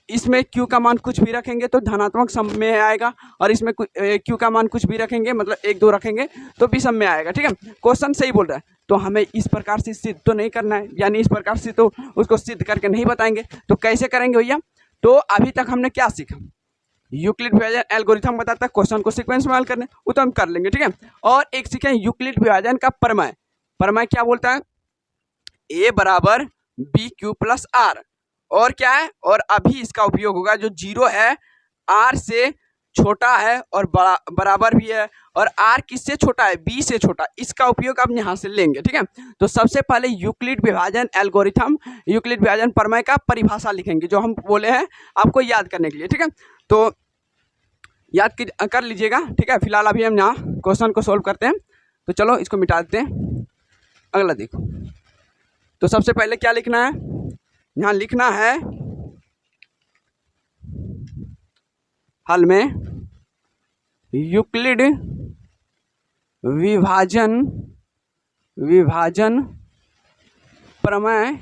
इसमें q का मान कुछ भी रखेंगे तो धनात्मक सम में आएगा, और इसमें q का मान कुछ भी रखेंगे, मतलब 1 2 रखेंगे तो विषम में आएगा। ठीक है, क्वेश्चन सही बोल रहा है। तो हमें इस प्रकार से सिद्ध तो नहीं करना है, यानी इस प्रकार से तो उसको सिद्ध करके नहीं बताएंगे। तो कैसे करेंगे भैया, तो अभी तक हमने क्या सीखा, यूक्लिड विभाजन एल्गोरिथम बताता है क्वेश्चन को सीक्वेंस में हल करने, वो तो हम कर लेंगे। ठीक है, और एक सीखे यूक्लिड विभाजन का प्रमेय। प्रमेय क्या बोलता है, a बराबर bq + r, और क्या है, और अभी इसका उपयोग होगा, जो 0 है r से छोटा है और बराबर भी है, और r किससे छोटा है, b से छोटा, इसका उपयोग अब यहाँ से लेंगे। ठीक है, तो सबसे पहले यूक्लिड विभाजन एल्गोरिथम, यूक्लिड विभाजन प्रमेय का परिभाषा लिखेंगे, जो हम बोले हैं आपको याद करने के लिए। ठीक है, तो याद कर लीजिएगा। ठीक है, फिलहाल अभी हम यहाँ क्वेश्चन को सोल्व करते हैं, तो चलो इसको मिटा देते हैं। अगला देखो, तो सबसे पहले क्या लिखना है, यहाँ लिखना है हल में यूक्लिड विभाजन प्रमेय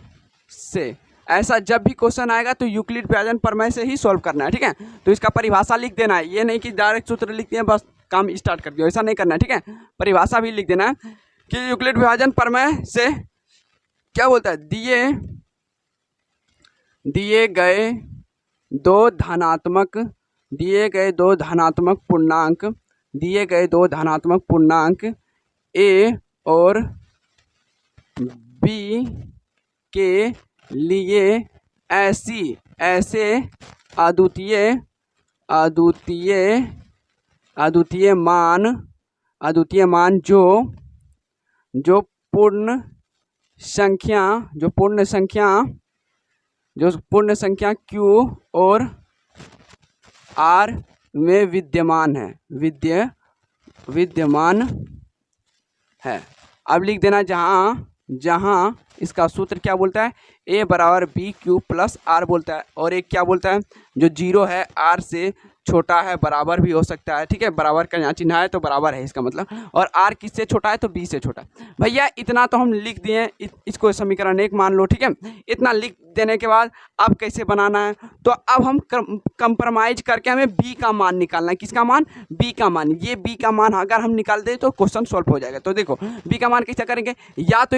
से। ऐसा जब भी क्वेश्चन आएगा तो यूक्लिड विभाजन प्रमेय से ही सॉल्व करना है। ठीक है, तो इसका परिभाषा लिख देना है, ये नहीं कि डायरेक्ट सूत्र लिख दिए बस काम स्टार्ट कर दिया, ऐसा नहीं करना है। ठीक है, परिभाषा भी लिख देना है कि यूक्लिड विभाजन प्रमेय से क्या बोलता है, दिए गए दो धनात्मक पूर्णांक a और b के लिए ऐसे अद्वितीय मान जो पूर्ण संख्या q और r में विद्यमान है। अब लिख देना जहाँ जहाँ इसका सूत्र क्या बोलता है, a बराबर बी क्यू प्लस आर बोलता है, और एक क्या बोलता है, जो जीरो है आर से छोटा है, बराबर भी हो सकता है, ठीक है, बराबर का यहाँ चिन्ह है तो बराबर है इसका मतलब, और आर किससे छोटा है तो बी से छोटा। भैया इतना तो हम लिख दिए, इसको समीकरण 1 मान लो, ठीक है। इतना लिख देने के बाद अब कैसे बनाना है, तो अब हम कंप्रोमाइज करके हमें बी का मान निकालना है। किसका मान, बी का मान। ये बी का मान अगर हम निकाल दें तो क्वेश्चन सॉल्व हो जाएगा। तो देखो बी का मान कैसे करेंगे, या तो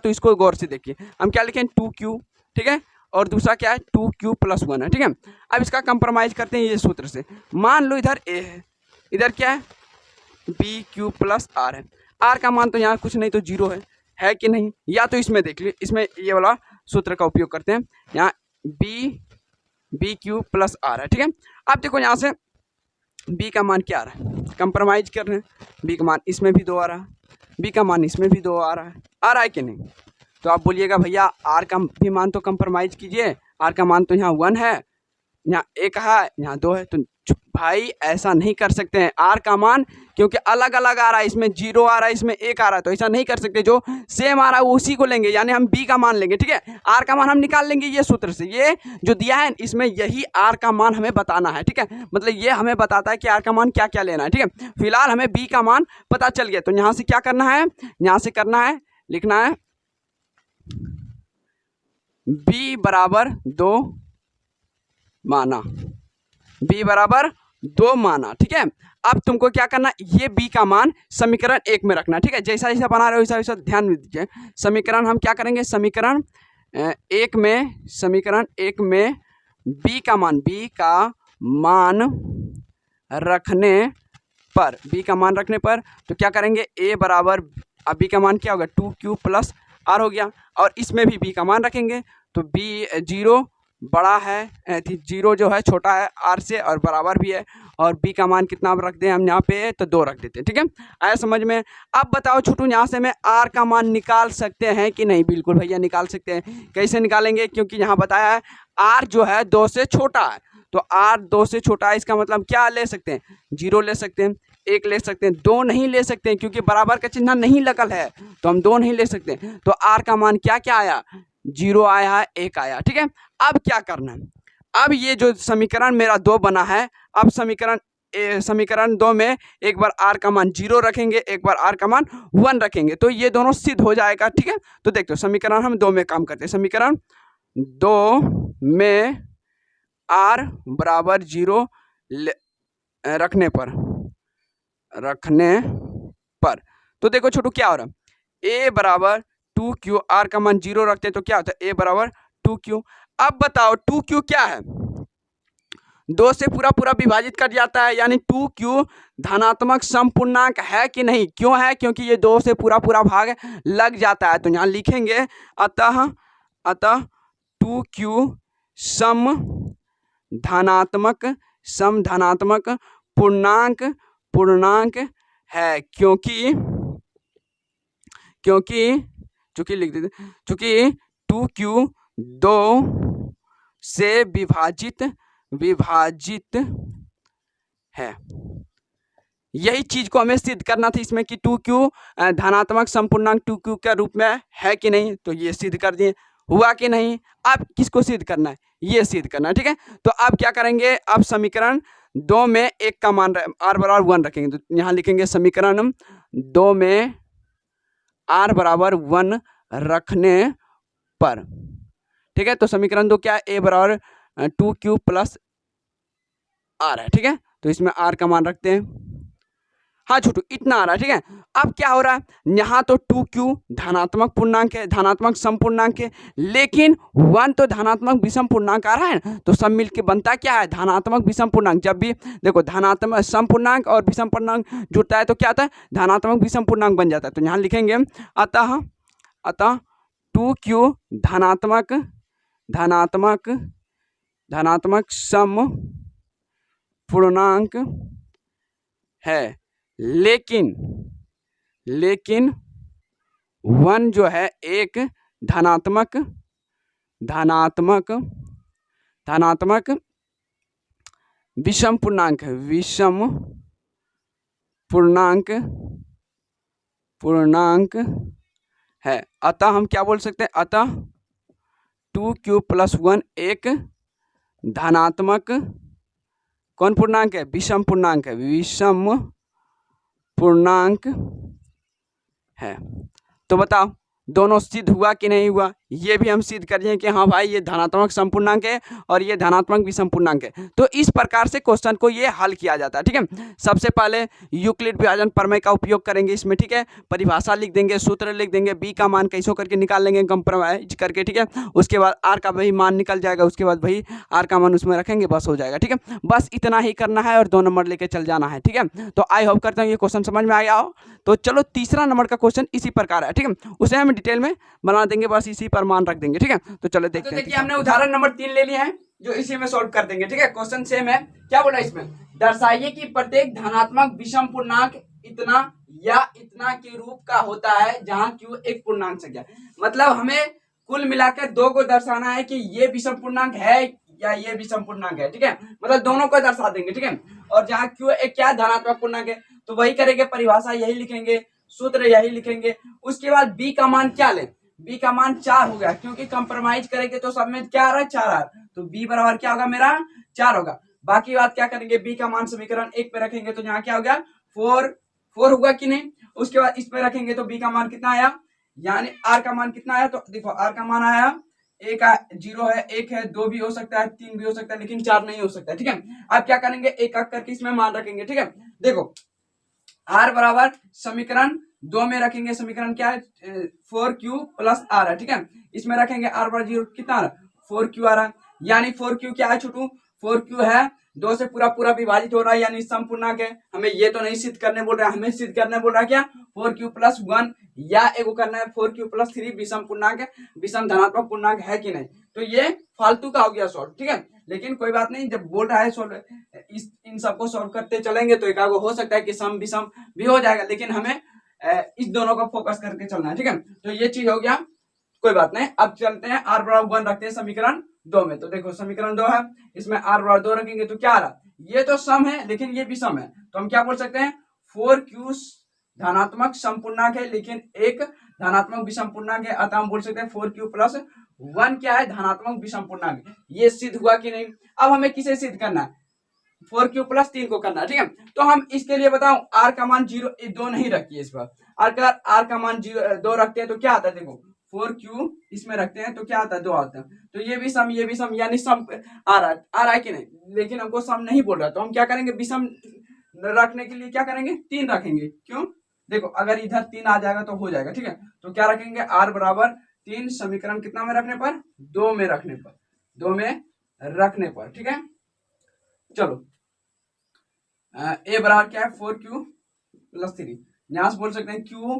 इसको गौर से देखिए, हम क्या लिखें 2q, ठीक है, और दूसरा क्या है 2q + 1 है, ठीक है। अब इसका कंप्रोमाइज करते हैं ये सूत्र से। मान लो इधर a है, इधर क्या है bq + r है। r का मान तो यहाँ कुछ नहीं तो 0 है कि नहीं, या तो इसमें देख लीजिए, इसमें ये वाला सूत्र का उपयोग करते हैं, यहाँ bq + r है, ठीक है। अब देखो यहाँ से b का मान क्या आ रहा है, कंप्रोमाइज कर रहे हैं, b का मान इसमें भी 2 आ रहा है, b का मान इसमें भी 2 आ रहा है कि नहीं। तो आप बोलिएगा भैया r का भी मान तो कंप्रोमाइज कीजिए, r का मान तो यहाँ 1 है, यहाँ 1 है, यहाँ 2 है। तो भाई ऐसा नहीं कर सकते हैं, r का मान क्योंकि अलग अलग आ रहा है, इसमें 0 आ रहा है, इसमें 1 आ रहा है, तो ऐसा नहीं कर सकते। जो सेम आ रहा है उसी को लेंगे, यानी हम b का मान लेंगे, ठीक है। r का मान हम निकाल लेंगे ये सूत्र से, ये जो दिया है इसमें यही r का मान हमें बताना है, ठीक है। मतलब ये हमें बताता है कि r का मान क्या क्या लेना है, ठीक है। फिलहाल हमें b का मान पता चल गया, तो यहाँ से क्या करना है, यहाँ से करना है, लिखना है b बराबर 2 माना, b बराबर 2 माना, ठीक है। अब तुमको क्या करना, ये b का मान समीकरण 1 में रखना, ठीक है। जैसा जैसा बना रहे हो वैसा वैसा ध्यान दीजिए। समीकरण हम क्या करेंगे, समीकरण 1 में b का मान रखने पर, b का मान रखने पर तो क्या करेंगे, a बराबर, अब b का मान क्या होगा 2q + r हो गया, और इसमें भी b का मान रखेंगे तो b 0 बड़ा है, 0 जो है छोटा है r से और बराबर भी है, और b का मान कितना रख दें हम यहाँ पे, तो 2 रख देते हैं, ठीक है। आया समझ में। अब बताओ छोटू, यहाँ से मैं r का मान निकाल सकते हैं कि नहीं। बिल्कुल भैया निकाल सकते हैं। कैसे निकालेंगे, क्योंकि यहाँ बताया है r जो है 2 से छोटा है, तो r 2 से छोटा है, इसका मतलब क्या ले सकते हैं, 0 ले सकते हैं, 1 ले सकते हैं, 2 नहीं ले सकते हैं क्योंकि बराबर का चिन्ह नहीं लगल है, तो हम 2 नहीं ले सकते। तो r का मान क्या क्या आया, 0 आया है, 1 आया, ठीक है। अब क्या करना है, अब ये जो समीकरण मेरा 2 बना है, अब समीकरण 2 में एक बार r का मान 0 रखेंगे, एक बार r का मान 1 रखेंगे, तो ये दोनों सिद्ध हो जाएगा, ठीक है। तो देखो समीकरण हम 2 में काम करते हैं। समीकरण 2 में r बराबर 0 रखने पर तो देखो छोटू क्या हो रहा है, a बराबर 2q, r का मान 0 रखते हैं तो क्या होता है, a बराबर 2q। अब बताओ 2q क्या है, 2 से पूरा पूरा विभाजित कर जाता है, यानी 2q धनात्मक समपूर्णांक है कि नहीं। क्यों है, क्योंकि ये 2 से पूरा पूरा भाग लग जाता है, तो यहाँ लिखेंगे अतः 2q सम धनात्मक पूर्णांक है, क्योंकि लिख देते, क्योंकि 2q 2 से विभाजित है। यही चीज को हमें सिद्ध करना था इसमें कि 2q धनात्मक समपूर्णांक 2q के रूप में है कि नहीं, तो ये सिद्ध कर दिए, हुआ कि नहीं। अब किसको सिद्ध करना है, ये सिद्ध करना है, ठीक है। तो अब क्या करेंगे, अब समीकरण 2 में 1 का मान r बराबर 1 रखेंगे, तो यहाँ लिखेंगे समीकरण 2 में r बराबर 1 रखने पर, ठीक है। तो समीकरण 2 क्या है, a बराबर 2q + r है, ठीक है। तो इसमें r का मान रखते हैं, हाँ छोटू इतना आ रहा है, ठीक है। अब क्या हो रहा है, यहाँ तो 2q धनात्मक पूर्णांक है, धनात्मक समपूर्णांक है, लेकिन 1 तो धनात्मक विषम पूर्णांक आ रहा है, तो सब मिलके बनता क्या है, धनात्मक विषम पूर्णांक। जब भी देखो धनात्मक समपूर्णांक और विषम पूर्णांक जुड़ता है तो क्या आता है, धनात्मक विषम पूर्णांक बन जाता है। तो यहाँ लिखेंगे अतः 2q धनात्मक सम पूर्णांक है, लेकिन 1 जो है एक धनात्मक विषम पूर्णांक है, विषम पूर्णांक पूर्णांक है। अतः हम क्या बोल सकते हैं, अतः 2q+1 एक धनात्मक कौन पूर्णांक है, विषम पूर्णांक है, विषम पूर्णांक है। तो बताओ दोनों सिद्ध हुआ कि नहीं हुआ, ये भी हम सिद्ध करिए कि हाँ भाई ये धनात्मक समपूर्णांक है और ये धनात्मक विषम पूर्णांक है। तो इस प्रकार से क्वेश्चन को ये हल किया जाता है। ठीक है, सबसे पहले यूक्लिड विभाजन प्रमेय का उपयोग करेंगे इसमें। ठीक है, परिभाषा लिख देंगे, सूत्र लिख देंगे, बी का मान कैसो करके निकाल लेंगे कंप्रोमाइज करके। ठीक है, उसके बाद आर का वही मान निकल जाएगा, उसके बाद वही आर का मान उसमें रखेंगे, बस हो जाएगा। ठीक है, बस इतना ही करना है और 2 नंबर लेके चल जाना है। ठीक है, तो आई होप करता हूँ ये क्वेश्चन समझ में आ गया हो। तो चलो तीसरा नंबर का क्वेश्चन इसी प्रकार है। ठीक है, उसे हम डिटेल में बना देंगे, बस इसी पर मान रख देंगे। ठीक है, तो चलो देखते हैं। देखिए हमने उदाहरण नंबर 3 ले लिया है जो इसी में सॉल्व कर देंगे। ठीक है, क्वेश्चन सेम है। क्या बोला इसमें, दर्शाइए कि प्रत्येक धनात्मक विषम पूर्णांक इतना या इतना के रूप का होता है जहां q एक पूर्णांक संख्या। मतलब हमें कुल मिलाकर 2 को दर्शाना है कि ये विषम पूर्णांक है या ये विषम पूर्णांक है। ठीक है, मतलब दोनों को दर्शा देंगे। ठीक है, और जहां q एक क्या धनात्मक पूर्णांक है तो वही करेंगे, परिभाषा यही लिखेंगे, सूत्र यही लिखेंगे। उसके बाद b का मान क्या लें, b का मान 4 हो गया, क्योंकि कंप्रोमाइज करेंगे तो सब में क्या आ रहा है, 4 आ रहा है, तो b बराबर क्या होगा मेरा 4 होगा। बाकी बात क्या करेंगे, b का मान समीकरण 1 पे रखेंगे तो यहाँ क्या हो गया 4 होगा कि नहीं। उसके बाद इस पे रखेंगे तो b का मान कितना आया, यानी r का मान कितना आया, तो देखो r का मान आया 0 है, 1 है, 2 भी हो सकता है, 3 भी हो सकता है, लेकिन 4 नहीं हो सकता। ठीक है, अब क्या करेंगे, एक एक करके इसमें मान रखेंगे। ठीक है, देखो r बराबर समीकरण 2 में रखेंगे, समीकरण क्या है 4q+r है। ठीक है, इसमें रखेंगे r बराबर 0 कितना आ रहा है 4q आ रहा है, यानी 4q क्या है छोटू, 4q है 2 से पूरा पूरा विभाजित हो रहा है, यानी समपूर्णांक है। हमें ये तो नहीं सिद्ध करने बोल रहा है, हमें सिद्ध करने बोल रहा है क्या 4q+1 या एगो करना है 4q+3 विषम पूर्णांक है, विषम धनात्मक पूर्णांक है कि नहीं। तो ये फालतू का हो गया सॉल्व। ठीक है, लेकिन कोई बात नहीं, जब बोल रहा है सॉल्व इन सबको सॉल्व करते चलेंगे तो एकागो हो सकता है कि सम विषम भी हो जाएगा, लेकिन हमें इस दोनों को फोकस करके चलना है। ठीक है, तो ये चीज हो गया, कोई बात नहीं। अब चलते हैं r बराबर 1 रखते हैं समीकरण 2 में। तो देखो समीकरण 2 है, इसमें r बराबर 2 रखेंगे तो क्या आ रहा, ये तो सम है लेकिन ये भी सम है, तो हम क्या बोल सकते हैं 4q धनात्मक समपूर्णांक है लेकिन एक धनात्मक विषम पूर्णांक है, अतः हम बोल सकते हैं 4q+1 क्या है धनात्मक विषम पूर्णांक। ये सिद्ध हुआ कि नहीं। अब हमें किसे सिद्ध करना है, 4q+3 को करना है। ठीक है, तो हम इसके लिए बताऊं r का मान 2 नहीं रखिए, इस पर r का मान 2 रखते हैं तो क्या आता है, देखो 4q इसमें रखते हैं तो क्या आता है 2 आता है, तो ये भी सम ये भी सम, यानी सम आ रहा है कि नहीं, लेकिन हमको सम नहीं बोल रहा, तो हम क्या करेंगे विषम रखने के लिए क्या करेंगे 3 रखेंगे। क्यों, देखो अगर इधर 3 आ जाएगा तो हो जाएगा। ठीक है, तो क्या रखेंगे r बराबर 3 समीकरण कितना में रखने पर 2 में रखने पर 2 में रखने पर। ठीक है, चलो ए बराबर क्या है 4q+3, यहां से बोल सकते हैं q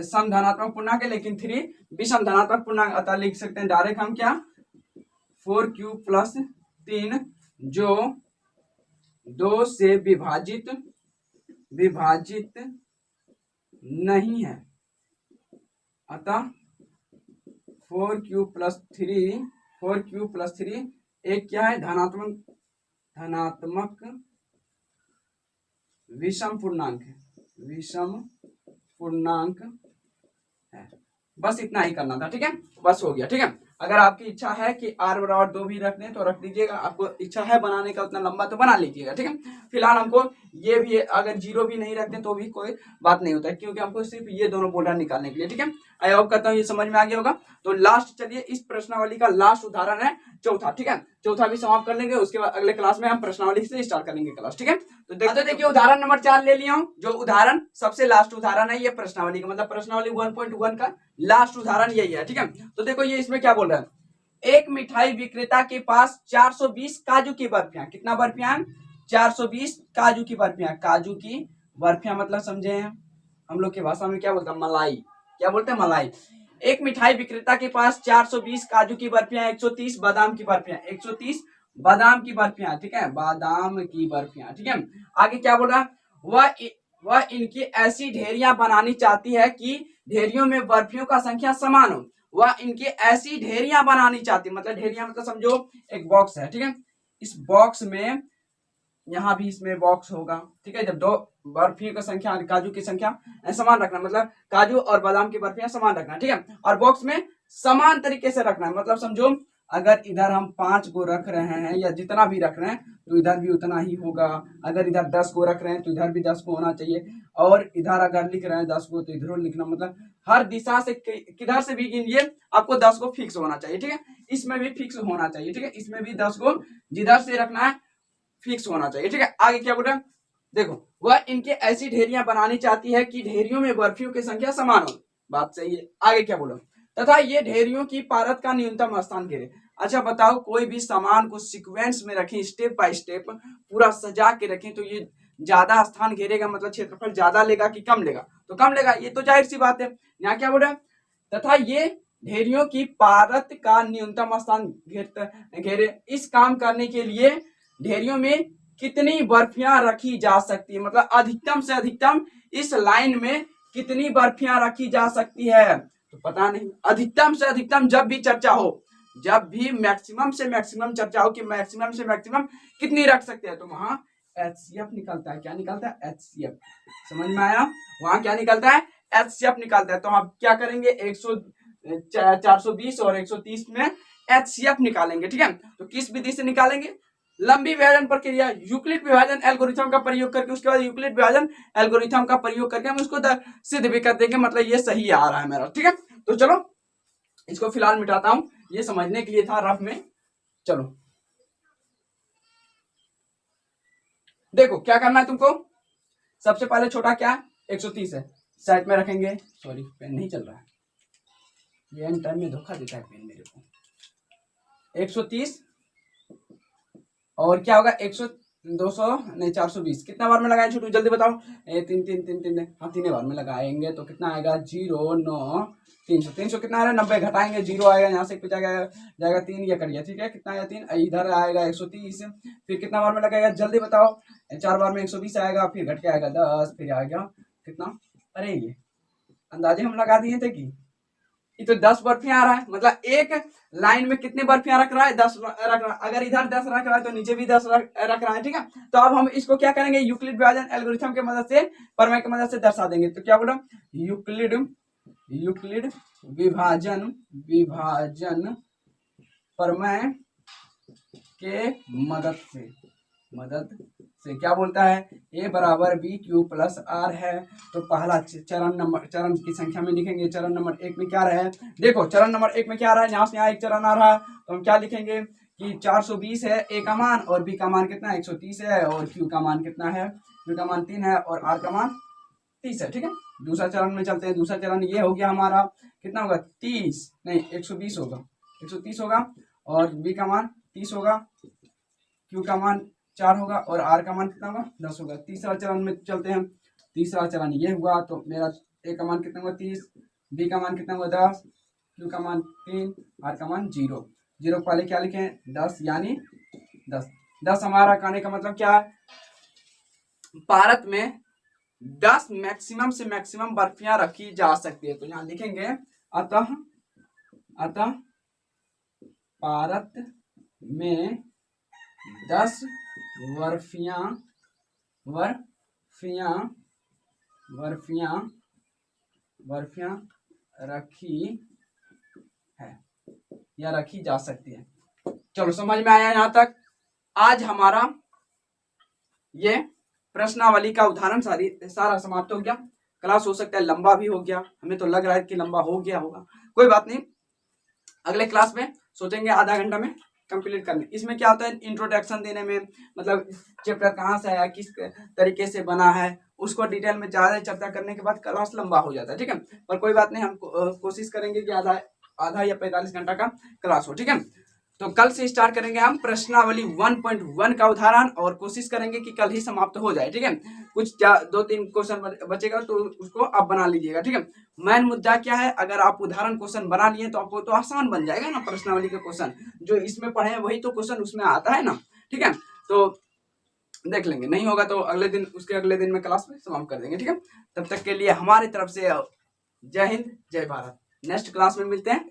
सम धनात्मक पूर्णांक है लेकिन 3 विषम धनात्मक पूर्णांक, अतः लिख सकते हैं डायरेक्ट हम क्या 4q+3 जो 2 से विभाजित नहीं है, अतः 4q+3 एक क्या है धनात्मक विषम पूर्णांक है। बस इतना ही करना था। ठीक है, बस हो गया। ठीक है, अगर आपकी इच्छा है कि r बराबर 2 भी रख दें तो रख दीजिएगा, आपको इच्छा है बनाने का उतना लंबा तो बना लीजिएगा। ठीक है, फिलहाल हमको ये भी अगर 0 भी नहीं रखते तो भी कोई बात नहीं होता है, क्योंकि हमको सिर्फ ये दोनों बोला निकालने के लिए। ठीक है, आई होप करता हूँ ये समझ में आ गया होगा। तो लास्ट चलिए इस प्रश्नावली का लास्ट उदाहरण है चौथा। ठीक है, चौथा भी समाप्त कर लेंगे, उसके बाद अगले क्लास में हम प्रश्नावली से स्टार्ट करेंगे क्लास। ठीक है, तो देखिए उदाहरण नंबर 4 ले लिया हूँ, जो उदाहरण सबसे लास्ट उदाहरण है ये प्रश्नावली का, मतलब प्रश्नावली 1.1 का लास्ट उदाहरण यही है। ठीक है, तो देखो ये इसमें क्या बोल रहा है, एक मिठाई विक्रेता के पास 420 काजू की बर्फियां, कितना बर्फियां 420 काजू की बर्फियां, काजू की बर्फियां मतलब समझे हैं हम लोग की भाषा में क्या बोलते हैं मलाई, क्या बोलते हैं मलाई। एक मिठाई विक्रेता के पास 420 काजू की बर्फियां, 130 बादाम की बर्फियां, 130 बादाम की बर्फियां। ठीक है, बादाम की बर्फियां। ठीक है, आगे क्या बोल रहा है, वह इनकी ऐसी ढेरियां बनानी चाहती है कि ढेरियों में बर्फियों का संख्या समान हो। वह इनकी ऐसी ढेरियां बनानी चाहती, मतलब ढेरियां मतलब समझो एक बॉक्स है। ठीक है, इस बॉक्स में यहाँ भी इसमें बॉक्स होगा। ठीक है, जब 2 बर्फियों की संख्या, काजू की संख्या समान रखना, मतलब काजू और बादाम की बर्फियां समान रखना, ठीक है। और बॉक्स में समान तरीके से रखना है, मतलब समझो अगर इधर हम 5 को रख रहे हैं या जितना भी रख रहे हैं तो इधर भी उतना ही होगा। अगर इधर 10 को रख रहे हैं तो इधर भी 10 को होना चाहिए, और इधर अगर लिख रहे हैं 10 को तो इधर लिखना, मतलब हर दिशा से किधर से भी गिनिए आपको 10 को फिक्स होना चाहिए, ठीक है। इसमें भी फिक्स होना चाहिए, ठीक है। इसमें भी 10 को जिधर से रखना है फिक्स होना चाहिए, ठीक है। आगे क्या बोल रहे हैं, देखो वह इनके ऐसी ढेरियां बनानी चाहती है कि ढेरियों में बर्फियों की संख्या समान हो। बात सही है। आगे क्या बोलो, तथा ये ढेरियों की पारत का न्यूनतम स्थान घेरे। अच्छा बताओ, कोई भी सामान को सीक्वेंस में रखें, स्टेप बाय स्टेप पूरा सजा के रखें तो ये ज्यादा स्थान घेरेगा, मतलब क्षेत्रफल ज्यादा लेगा कि कम लेगा, तो कम लेगा, ये तो जाहिर सी बात है। यहाँ क्या बोल रहा है, तथा ये ढेरियों की पारत का न्यूनतम स्थान घेरे। इस काम करने के लिए ढेरियों में कितनी बर्फियां रखी जा सकती है, मतलब अधिकतम से अधिकतम इस लाइन में कितनी बर्फियां रखी जा सकती है, तो पता नहीं। अधिकतम से अधिकतम जब भी चर्चा हो, जब भी मैक्सिमम से मैक्सिमम चर्चा हो कि मैक्सिमम से मैक्सिमम कितनी रख सकते हैं, तो वहां HCF निकलता है। क्या निकलता है, HCF। समझ में आया, वहां क्या निकलता है, HCF निकलता है। तो हम क्या करेंगे, 420 और 130 में HCF निकालेंगे, ठीक है। तो किस विधि से निकालेंगे, लंबी विभाजन प्रक्रिया, यूक्लिड विभाजन एल्गोरिथम का प्रयोग करके, उसके बाद यूक्लिड विभाजन एल्गोरिथम का प्रयोग करके हम उसको सिद्ध भी कर देंगे, मतलब ये सही आ रहा है मेरा, ठीक है। तो चलो इसको फिलहाल मिटाता हूं, ये समझने के लिए था रफ में। चलो देखो क्या करना है तुमको, सबसे पहले छोटा क्या है, 130 है, साइड में रखेंगे। सॉरी पेन नहीं चल रहा है, ये एंड टाइम में धोखा देता है पेन मेरे को। 130 और क्या होगा, 200 नहीं 420, कितना बार में लगाए छोटू जल्दी बताओ, 3 हाँ 3 बार में लगाएंगे तो कितना आएगा, 0 9 300, 300 कितना आ रहा है, 90 घटाएंगे 0 आएगा, यहाँ से जाएगा 3, ये करिए, ठीक है। कितना आया 3, इधर आएगा 130, फिर कितना बार में लगाएगा जल्दी बताओ, 4 बार में 120 आएगा, फिर घट के आएगा 10, फिर आ गया कितना, अरे ये अंदाजे हम लगा दिए थे कि ये तो 10 बर्फियां आ रहा है, मतलब एक लाइन में कितने बर्फियां रख रहा है, 10 रख रहा है। अगर इधर 10 रख रहा है तो नीचे भी 10 रख रहा है, ठीक है। तो अब हम इसको क्या करेंगे, यूक्लिड विभाजन एल्गोरिथम की मदद से, प्रमेय की मदद से दर्शा देंगे। तो क्या बोला, यूक्लिड विभाजन प्रमेय के मदद से क्या बोलता है, a बराबर BQ प्लस R है। तो पहला चरण की संख्या में लिखेंगे, चरण नंबर 1 में क्या रहा है, देखो चरण नंबर 1 में क्या रहा है, यहाँ से यहाँ एक चरण आ रहा है, तो हम क्या लिखेंगे कि 420 है A का मान, और B का मान कितना 130 है, और Q का मान कितना है, Q का मान 3 है, और R का मान 30 है, ठीक है। दूसरा चरण में चलते हैं, दूसरा चरण ये हो गया हमारा, कितना होगा 30 नहीं 120 होगा, 130 होगा, और B का मान 30 होगा, Q का मान 4 होगा, और R का मान कितना होगा 10 होगा। तीसरा चरण में चलते हैं, तीसरा चरण ये हुआ, तो मेरा A का मान कितना हुआ 30, B का मान कितना हुआ 10, Q का मान 3, R का मान 0। 0 पहले क्या लिखे 10, यानी 10 हमारा कहने का मतलब क्या है, भारत में 10 मैक्सिमम से मैक्सिमम बर्फियां रखी जा सकती है। तो यहाँ लिखेंगे अतः भारत में 10 बर्फियां रखी है या रखी जा सकती है। चलो समझ में आया यहाँ तक। आज हमारा ये प्रश्नावली का उदाहरण सारा समाप्त हो गया। क्लास हो सकता है लंबा भी हो गया, हमें तो लग रहा है कि लंबा हो गया होगा, कोई बात नहीं, अगले क्लास में सोचेंगे आधा घंटा में कंप्लीट करने। इसमें क्या होता है, इंट्रोडक्शन देने में, मतलब चैप्टर कहाँ से आया, किस तरीके से बना है, उसको डिटेल में ज्यादा चर्चा करने के बाद क्लास लंबा हो जाता है, ठीक है। पर कोई बात नहीं, हम कोशिश करेंगे कि आधा या 45 घंटा का क्लास हो, ठीक है। तो कल से स्टार्ट करेंगे हम प्रश्नावली 1.1 का उदाहरण, और कोशिश करेंगे कि कल ही समाप्त हो जाए, ठीक है। कुछ 2-3 क्वेश्चन बचेगा तो उसको आप बना लीजिएगा, ठीक है। मेन मुद्दा क्या है, अगर आप उदाहरण क्वेश्चन बना लिए तो आपको तो आसान बन जाएगा ना, प्रश्नावली का क्वेश्चन जो इसमें पढ़े हैं वही तो क्वेश्चन उसमें आता है ना, ठीक है। तो देख लेंगे, नहीं होगा तो अगले दिन, उसके अगले दिन में क्लास में समाप्त कर देंगे, ठीक है। तब तक के लिए हमारी तरफ से जय हिंद जय भारत। नेक्स्ट क्लास में मिलते हैं।